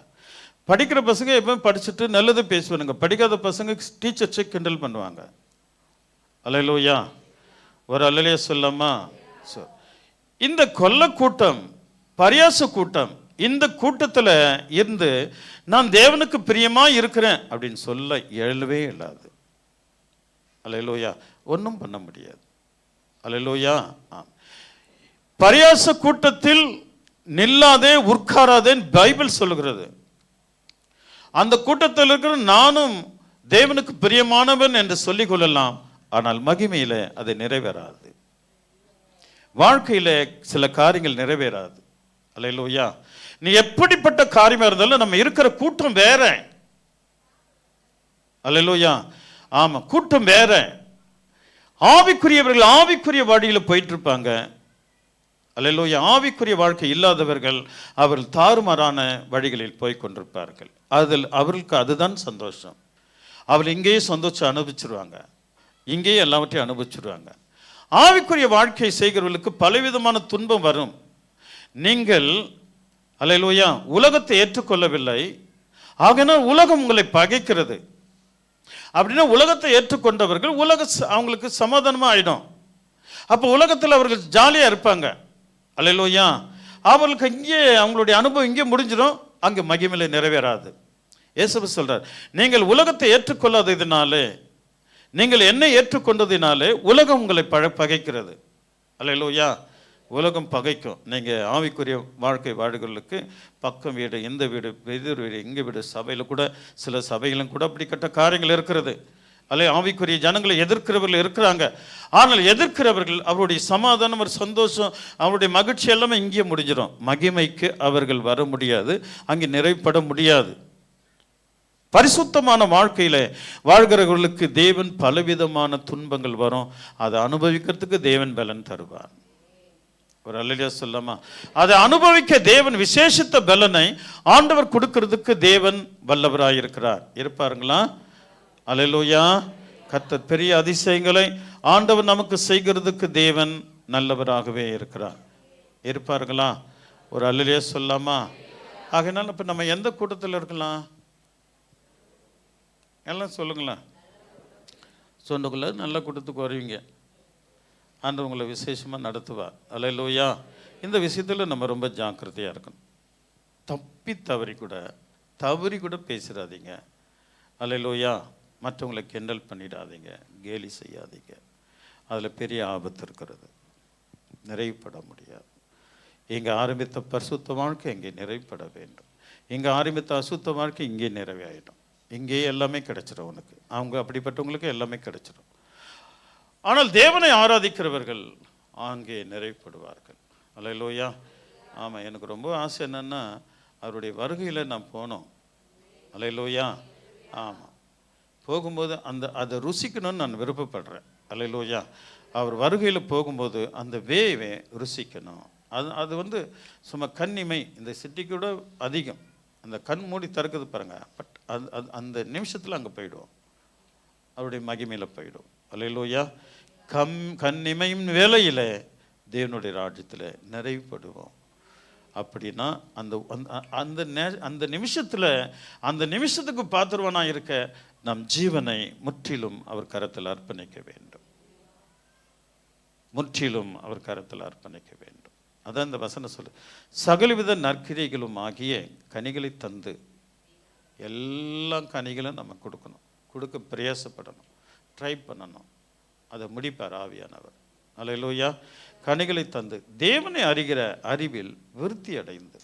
படிக்கிற பசங்க எப்பவும் படிச்சுட்டு நல்லது பேசுவானுங்க. படிக்காத பசங்க டீச்சர்ஸை கிண்டல் பண்ணுவாங்க. அல்லேலூயா. ஒரு அல்லேலூயா சொல்லாமா? இந்த கொல்ல கூட்டம், பரியாச கூட்டம், இந்த கூட்டத்தில் இருந்து நான் தேவனுக்கு பிரியமா இருக்கிறேன் அப்படின்னு சொல்ல எழவே இல்லாது. அல்லேலூயா. ஒன்றும் பண்ண முடியாது. அல்லேலூயா. பரியாச கூட்டத்தில் நில்லாதே, உட்காராதே பைபிள் சொல்லுகிறது. அந்த கூட்டத்தில் இருக்கிற நானும் தேவனுக்கு பிரியமானவன் என்று சொல்லிக் கொள்ளலாம். ஆனால் மகிமையில அது நிறைவேறாது. வாழ்க்கையில சில காரியங்கள் நிறைவேறாது. அல்லேலூயா. நீ எப்படிப்பட்ட காரியமா இருந்தாலும் நம்ம இருக்கிற கூட்டம் வேற. அல்லேலூயா. ஆமா, கூட்டம் வேற. ஆவிக்குரியவர்கள் ஆவிக்குரிய வழியில் போயிட்டு இருப்பாங்க. அல்லேலூயா. ஆவிக்குரிய வாழ்க்கை இல்லாதவர்கள் அவர்கள் தாறுமாறான வழிகளில் போய் கொண்டிருப்பார்கள். அதில் அவர்களுக்கு அதுதான் சந்தோஷம். அவர்கள் இங்கேயே சந்தோஷம் அனுபவிச்சிருவாங்க, இங்கேயே எல்லாவற்றையும் அனுபவிச்சிருவாங்க. ஆவிக்குரிய வாழ்க்கை செய்கிறவர்களுக்கு பலவிதமான துன்பம் வரும். நீங்கள் அல்லேலூயா உலகத்தை ஏற்றுக்கொள்ளவில்லை, ஆகையினால் உலகம் உங்களை பகைக்கிறது. அப்படின்னா உலகத்தை ஏற்றுக்கொண்டவர்கள் அவங்களுக்கு சமாதானமாக ஆயிடும். அப்போ உலகத்தில் அவர்கள் ஜாலியாக இருப்பாங்க. அல்லேலூயா. அவர்களுக்கு இங்கே அவங்களுடைய அனுபவம் இங்கே முடிஞ்சிடும், அங்கே மகிமையிலே நிறைவேறாது. இயேசு சொல்றார், நீங்கள் உலகத்தை ஏற்றுக்கொள்ளாததினாலே, நீங்கள் என்னை ஏற்றுக்கொண்டதினாலே உலகம் உங்களை பகைக்கிறது. அல்லேலூயா. உலகம் பகைக்கும். நீங்கள் ஆவிக்குரிய வாழ்க்கை வாழ்களுக்கு பக்கம் வீடு, இந்த வீடு, எதிர் வீடு, இங்கே வீடு, சபையில் கூட சில சபைகளும் கூட அப்படிப்பட்ட காரியங்கள் இருக்கிறது. அல்ல ஆவிக்குரிய ஜனங்களை எதிர்க்கிறவர்கள் இருக்கிறாங்க. ஆனால் எதிர்க்கிறவர்கள் அவருடைய சமாதானம், ஒரு சந்தோஷம், அவருடைய மகிழ்ச்சி எல்லாமே இங்கே முடிஞ்சிடும். மகிமைக்கு அவர்கள் வர முடியாது, அங்கே நிறைப்பட முடியாது. பரிசுத்தமான வாழ்க்கையில் வாழ்கிறவர்களுக்கு தேவன் பலவிதமான துன்பங்கள் வரும். அதை அனுபவிக்கிறதுக்கு தேவன் பலன் தருவார். ஒரு அல்லேலூயா சொல்லாமா? அதை அனுபவிக்க தேவன் விசேஷித்த பலனை ஆண்டவர் கொடுக்கிறதுக்கு தேவன் வல்லவராயிருக்கிறார். இருப்பாருங்களா? அல்லேலூயா. கர்த்தர் பெரிய அதிசயங்களை ஆண்டவர் நமக்கு செய்கிறதுக்கு தேவன் நல்லவராகவே இருக்கிறார். இருப்பாருங்களா? ஒரு அல்லேலூயா சொல்லாமா? ஆகையினால இப்போ நம்ம எந்த கூட்டத்தில் இருக்கலாம்? எல்லாம் சொல்லுங்களேன். சொன்னக்குள்ள நல்ல கூட்டத்துக்கு வருவீங்க, ஆண்டவர் உங்களை விசேஷமாக நடத்துவார். அல்லேலூயா. இந்த விஷயத்தில் நம்ம ரொம்ப ஜாக்கிரதையாக இருக்கணும். தவறி கூட பேசிடாதீங்க. அல்லேலூயா. மற்றவங்களை கிண்டல் பண்ணிடாதீங்க, கேலி செய்யாதீங்க. அதில் பெரிய ஆபத்து இருக்கிறது, நிறைவுபட முடியாது. இங்கே ஆரம்பித்த பரிசுத்த வாழ்க்கை இங்கே நிறைவுபட வேண்டும். இங்கே ஆரம்பித்த அசுத்த வாழ்க்கை இங்கே நிறைவாயிடும். இங்கேயே எல்லாமே கிடைச்சிடும் உனக்கு. அவங்க அப்படிப்பட்டவங்களுக்கு எல்லாமே கிடைச்சிடும். ஆனால் தேவனை ஆராதிக்கிறவர்கள் அங்கே நிறைவுபடுவார்கள். அல்லேலூயா. ஆமாம், எனக்கு ரொம்ப ஆசை என்னென்னா அவருடைய வருகையில் நான் போனோம். அல்லேலூயா. ஆமாம், போகும்போது அதை ருசிக்கணும்னு நான் விருப்பப்படுறேன். அல்லேலூயா. அவர் வருகையில் போகும்போது அந்த வேவை ருசிக்கணும். அது சும்மா கண்ணிமை இந்த சிட்டிக்கூட அதிகம். அந்த கண் மூடி திறக்குது பாருங்க, பட் அந்த நிமிஷத்தில் அங்கே போயிடுவோம், அவருடைய மகிமையில் போயிடும். அல்லேலூயா. கண்ணிமையும் வேலையில் தேவனுடைய ராஜ்யத்தில் நிறைவுபடுவோம். அப்படின்னா அந்த நிமிஷத்துக்கு பாத்திரவனாக இருக்க நம் ஜீவனை முற்றிலும் அவர் கரத்தில் அர்ப்பணிக்க வேண்டும். முற்றிலும் அவர் கரத்தில் அர்ப்பணிக்க வேண்டும். அதான் இந்த வசனம் சொல்லு, சகலவித நற்கிரைகளும் ஆகிய கனிகளை தந்து, எல்லா கனிகளும் நம்ம கொடுக்க பிரயாசப்படணும், ட்ரை பண்ணணும். அதை முடிப்பார் ஆவியானவர். அல்லேலூயா. கனிகளை தந்து தேவனை அறிகிற அறிவில் விருத்தி அடைந்து,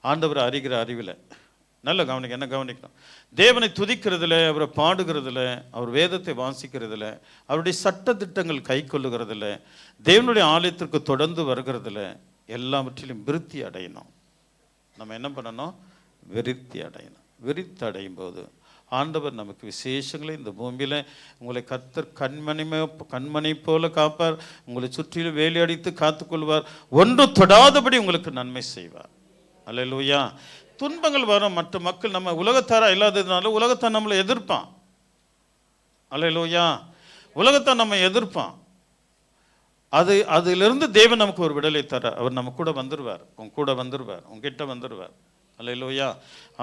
ஆண்டவரை அறிகிற அறிவில் நல்ல கவனிக்க. என்ன கவனிக்கணும்? தேவனை துதிக்கிறதுல, அவரை பாடுகிறதுல, அவர் வேதத்தை வாசிக்கிறதுல, அவருடைய சட்ட திட்டங்கள் கை கொள்ளுகிறதுல, தேவனுடைய ஆலயத்திற்கு தொடர்ந்து வருகிறதுல, எல்லாவற்றிலும் விருத்தி அடையணும். நம்ம என்ன பண்ணணும்? விருத்தி அடையணும். விருத்தி அடையும் போது ஆண்டவர் நமக்கு விசேஷங்களை இந்த பூமியில், உங்களை கர்த்தர் கண்மணி போல காப்பார், உங்களை சுற்றிலும் வேலி அடித்து காத்துக்கொள்வார், ஒன்றும் தொடாதபடி உங்களுக்கு நன்மை செய்வார். அல்லேலூயா. துன்பங்கள் வரும். மற்ற மக்கள் நம்ம உலகத்தாரா இல்லாததுனால உலகத்தான் நம்மளை எதிர்ப்பான். அல்லேலூயா. உலகத்தான் நம்ம எதிர்ப்பான். அதிலிருந்து தேவன் நமக்கு ஒரு விடுதலை தர அவர் நம்ம கூட வந்துடுவார், உங்ககிட்ட வந்துடுவார். அல்லேலூயா.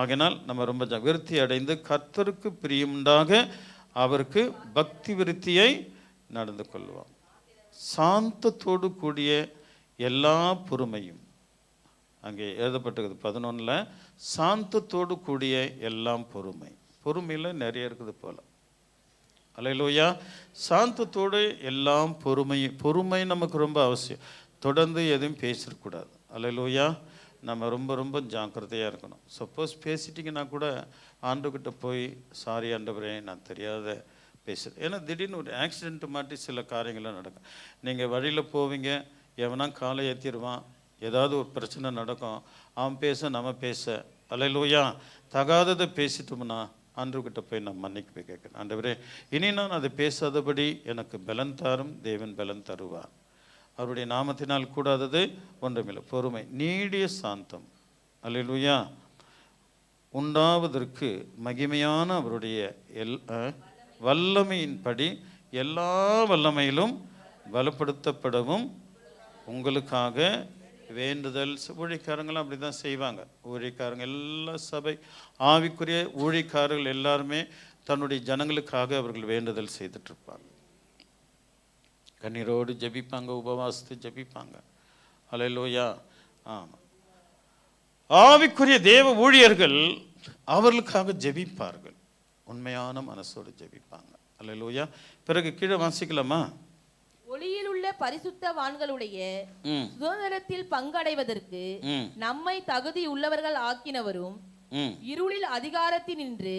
ஆகையினால் நம்ம ரொம்ப விருத்தி அடைந்து கர்த்தருக்கு பிரியமுண்டாக அவருக்கு பக்தி விருத்தியை நடந்து கொள்வோம். சாந்தத்தோடு கூடிய எல்லா பொறுமையும், அங்கே எழுதப்பட்டிருக்குது 11, சாந்தத்தோடு கூடிய எல்லாம் பொறுமையில் நிறைய இருக்குது போல. அல்லேலூயா. சாந்தத்தோடு எல்லாம் பொறுமை நமக்கு ரொம்ப அவசியம். தொடர்ந்து எதுவும் பேசிடக்கூடாது. அல்லேலூயா. நம்ம ரொம்ப ஜாக்கிரதையாக இருக்கணும். சப்போஸ் பேசிட்டிங்கன்னா கூட ஆண்டவர்கிட்ட போய், சாரி ஆண்டவரே, நான் தெரியாத பேசுகிறேன். ஏன்னா திடீர்னு ஒரு ஆக்சிடென்ட்டு மாட்டி சில காரியங்கள்லாம் நடக்கும். நீங்கள் வழியில் போவீங்க, எவனா காலை ஏற்றிடுவான், ஏதாவது ஒரு பிரச்சனை நடக்கும், அவன் பேச நம்ம பேச. அல்லேலூயா. தகாததை பேசிட்டோம்னா ஆண்டவர்கிட்ட போய் நான் மன்னிப்பு கேட்குறேன். ஆண்டவரே, இனி நான் அதை பேசாதபடி எனக்கு பலன் தாரும். தேவன் பலன் தருவார். அவருடைய நாமத்தினால் கூடாதது ஒன்றுமில்லை. பொறுமை, நீடிய சாந்தம், அல்லேலூயா, உண்டாவதற்கு மகிமையான அவருடைய வல்லமையின்படி எல்லா வல்லமையிலும் பலப்படுத்தப்படவும் உங்களுக்காக வேண்டுதல். ஊழியக்காரங்களும் அப்படி தான் செய்வாங்க. ஊழியக்காரங்க எல்லா சபை ஆவிக்குரிய ஊழியக்காரர்கள் எல்லாருமே தன்னுடைய ஜனங்களுக்காக அவர்கள் வேண்டுதல் செய்துட்ருப்பாங்க. கண்ணீரோடு ஜெபிப்பாங்க, உபவாசத்து ஜெபிப்பாங்க. அல்லேலூயா. ஆமாம், ஆவிக்குரிய தேவ ஊழியர்கள் அவர்களுக்காக ஜெபிப்பார்கள். உண்மையான மனசோடு ஜெபிப்பாங்க. அல்லேலூயா. பிறகு கீழே வாசிக்கலாமா?
ஒளியில் உள்ள பரிசுத்தவான்களுடைய சுதந்திரத்தில் பங்கடைவதற்கு நம்மை தகுதி உள்ளவர்கள் ஆக்கினவரும் இருளில் அதிகாரத்தினின்று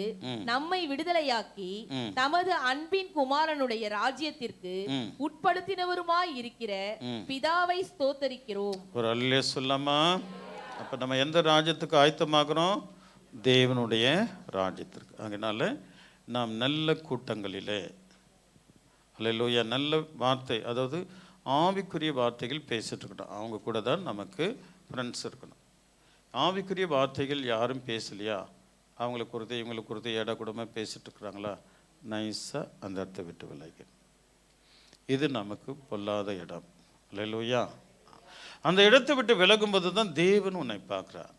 நம்மை விடுதலையாக்கி தமது அன்பின் குமாரனுடைய ராஜ்யத்திற்கு உட்படுத்தினவருமாய் இருக்கிற பிதாவை ஸ்தோத்தரிக்கிறோம்.
ஒரு அல்லேலூயா சொல்லாமா? அப்ப நம்ம எந்த ராஜ்யத்துக்கு ஆயத்தமாகிறோம்? தேவனுடைய ராஜ்யத்திற்கு. அதனால நாம் நல்ல கூட்டங்களிலே, அல்லேலூயா, நல்ல வார்த்தை, அதாவது ஆவிக்குரிய வார்த்தைகள் பேசிட்டு இருக்கணும். அவங்க கூட தான் நமக்கு ஃப்ரெண்ட்ஸ் இருக்கணும். ஆவிக்குரிய வார்த்தைகள் யாரும் பேசலையா, அவங்களுக்கு குறித்து இவங்களுக்கு குறித்து இட கூடமாக பேசிட்டு இருக்கிறாங்களா, நைஸாக அந்த இடத்தை விட்டு விலகணும். இது நமக்கு பொல்லாத இடம். அல்லேலூயா. அந்த இடத்தை விட்டு விலகும்போது தான் தேவன் உன்னை பார்க்குறார்.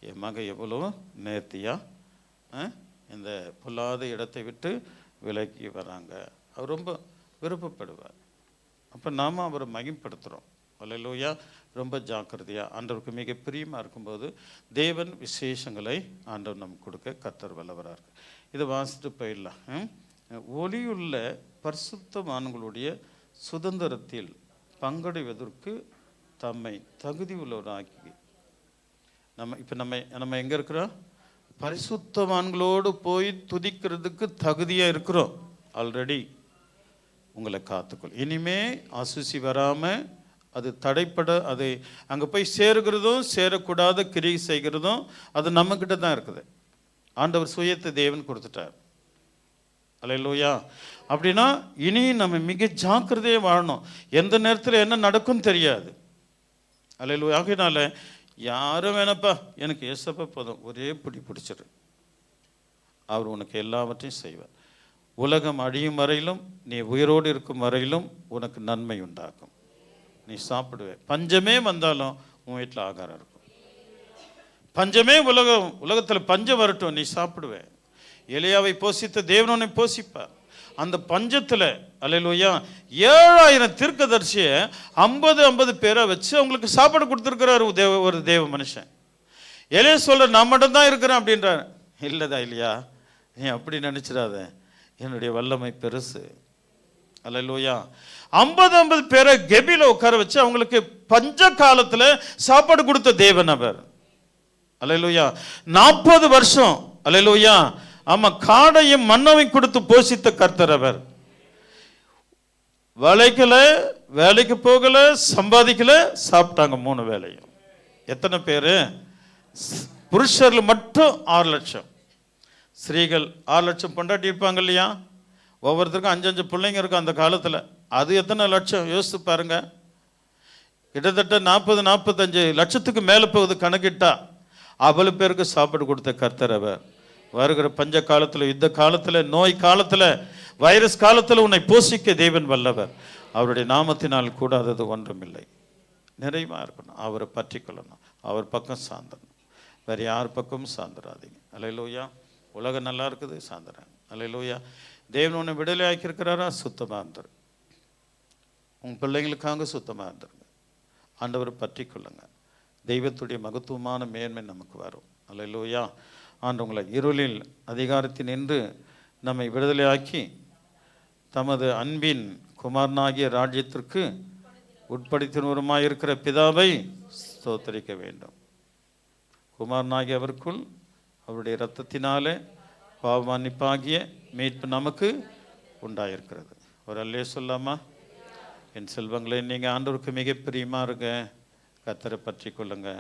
என் மக எவ்வளோ நேர்த்தியாக இந்த பொல்லாத இடத்தை விட்டு விலகி வராங்க. அவர் ரொம்ப விருப்பப்படுவார். அப்போ நாம் அவரை மகிமைப்படுத்துகிறோம். அல்லேலூயா. ரொம்ப ஜாக்கிரதையாக ஆண்டவருக்கு மிக பிரியமாக இருக்கும்போது தேவன் விசேஷங்களை ஆண்டவர் நமக்கு கொடுக்க கர்த்தர் வல்லவராக இருக்கு. இதை வாசிட்டு போயிடலாம். ஒளியுள்ள பரிசுத்தவான்களுடைய சுதந்திரத்தில் பங்கடைவதற்கு தம்மை தகுதி உள்ளவராக்கி. நம்ம எங்கே இருக்கிறோம்? பரிசுத்தவான்களோடு போய் துதிக்கிறதுக்கு தகுதியாக இருக்கிறோம். ஆல்ரெடி உங்களை காத்துக்கொள். இனிமே அசுசி வராமல் அது தடைப்பட, அது அங்கே போய் சேருகிறதும் சேரக்கூடாத கிரியை செய்கிறதும் அது நம்மக்கிட்ட தான் இருக்குது. ஆண்டவர் சுயத்தை தேவன் கொடுத்துட்டார். அல்லேலூயா. அப்படின்னா இனி நம்ம மிக ஜாக்கிரதையாக வாழணும். எந்த நேரத்தில் என்ன நடக்கும் தெரியாது. அல்லேலூயா. ஆகையினால யாரும் வேணப்பா, எனக்கு ஏசப்பா போதும், ஒரே பிடிச்சிரு, அவர் உனக்கு எல்லாவற்றையும் செய்வார். உலகம் அழியும் வரையிலும், நீ உயிரோடு இருக்கும் வரையிலும் உனக்கு நன்மை உண்டாகும். நீ சாப்பிடுவே. பஞ்சமே வந்தாலும் உன் வீட்டில் ஆகாரம் இருக்கும். பஞ்சமே உலகத்தில் பஞ்சம் வரட்டும், நீ சாப்பிடுவே. எலியாவை போஷித்த தேவன் உன்னை போஷிப்பார். அந்த பஞ்சத்தில் அல்லேலூயா 7000 தீர்க்கதரிசியை 50 பேரை வச்சு அவங்களுக்கு சாப்பாடு கொடுத்துருக்கிறார் ஒரு தேவ மனுஷன். எலியா சொல்ற நான் மட்டும் தான் இருக்கிறேன் அப்படின்றார். இல்லைதா இல்லையா, நீ அப்படி நினைச்சிடாத, என்னுடைய வல்லமை பெருசு. அல்லேலூயா. 50 பேரை கெபில உட்கார வச்சு அவங்களுக்கு பஞ்ச காலத்துல சாப்பாடு கொடுத்த தேவன் அவர். அல்லேலூயா. 40 வருஷம் அல்லேலூயா, ஆமா, காடையும் மன்னவையும் கொடுத்து போஷித்த கர்த்தர் அவர். வேலைக்கு போகல, சம்பாதிக்கல, சாப்பிட்டாங்க 3 வேளையும். எத்தனை பேரு? புருஷர்கள் மட்டும் 6 லட்சம், ஸ்திரீகள் 6 லட்சம் பொண்டாட்டி இருப்பாங்க இல்லையா? ஒவ்வொருத்தருக்கும் 5 பிள்ளைங்க இருக்கும் அந்த காலத்தில். அது எத்தனை லட்சம் யோசித்து பாருங்க. கிட்டத்தட்ட 40-45 லட்சத்துக்கு மேலே போகுது கணக்கிட்டா. அவ்வளவு பேருக்கு சாப்பாடு கொடுத்த கர்த்தர் அவர். வருகிற பஞ்ச காலத்தில், யுத்த காலத்தில், நோய் காலத்தில், வைரஸ் காலத்தில் உன்னை போஷிக்க தேவன் வல்லவர். அவருடைய நாமத்தினால் கூடாதது ஒன்றுமில்லை. நிறைவாக இருக்கணும், அவரை பற்றி கொள்ளணும், அவர் பக்கம் சார்ந்தணும், வேறு யார் பக்கமும் சார்ந்துடாதீங்க. அல்லேலூயா. உலகம் நல்லா இருக்குது, சார்ந்துறாங்க. அல்லேலூயா. தேவன் உன்னை விடுதலை ஆக்கியிருக்கிறாரா, சுத்தமாக இருந்துரு. உங்கள் பிள்ளைங்களுக்காக சுத்தமாக இருந்துருங்க. ஆண்டவரை பற்றி கொள்ளுங்க. தெய்வத்துடைய மகத்துவமான மேன்மை நமக்கு வரும். அல்லேலூயா. ஆண்டவங்களை இருளில் அதிகாரத்தில் நின்று நம்மை விடுதலையாக்கி தமது அன்பின் குமாரனாகிய ராஜ்யத்திற்கு உட்படுத்தினவருமாய் இருக்கிற பிதாவை ஸ்தோத்தரிக்க வேண்டும். குமாரனாகிய அவருக்குள் அவருடைய இரத்தத்தினாலே பாவ மன்னிப்பாகிய மீட்பு நமக்கு உண்டாயிருக்கிறது. ஒரு அல்லே சொல்லாமா? என் செல்வங்களை நீங்கள் ஆண்டவருக்கு மிக பிரியமாக இருங்க. கர்த்தரை பற்றி கொள்ளுங்க.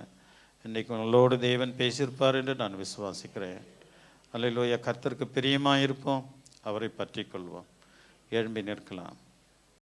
இன்றைக்கு உங்களோடு தேவன் பேசியிருப்பார் என்று நான் விசுவாசிக்கிறேன். அல்லேலூயா. கர்த்தருக்கு பிரியமாக இருப்போம், அவரை பற்றி கொள்வோம். எழும்பி நிற்கலாம்.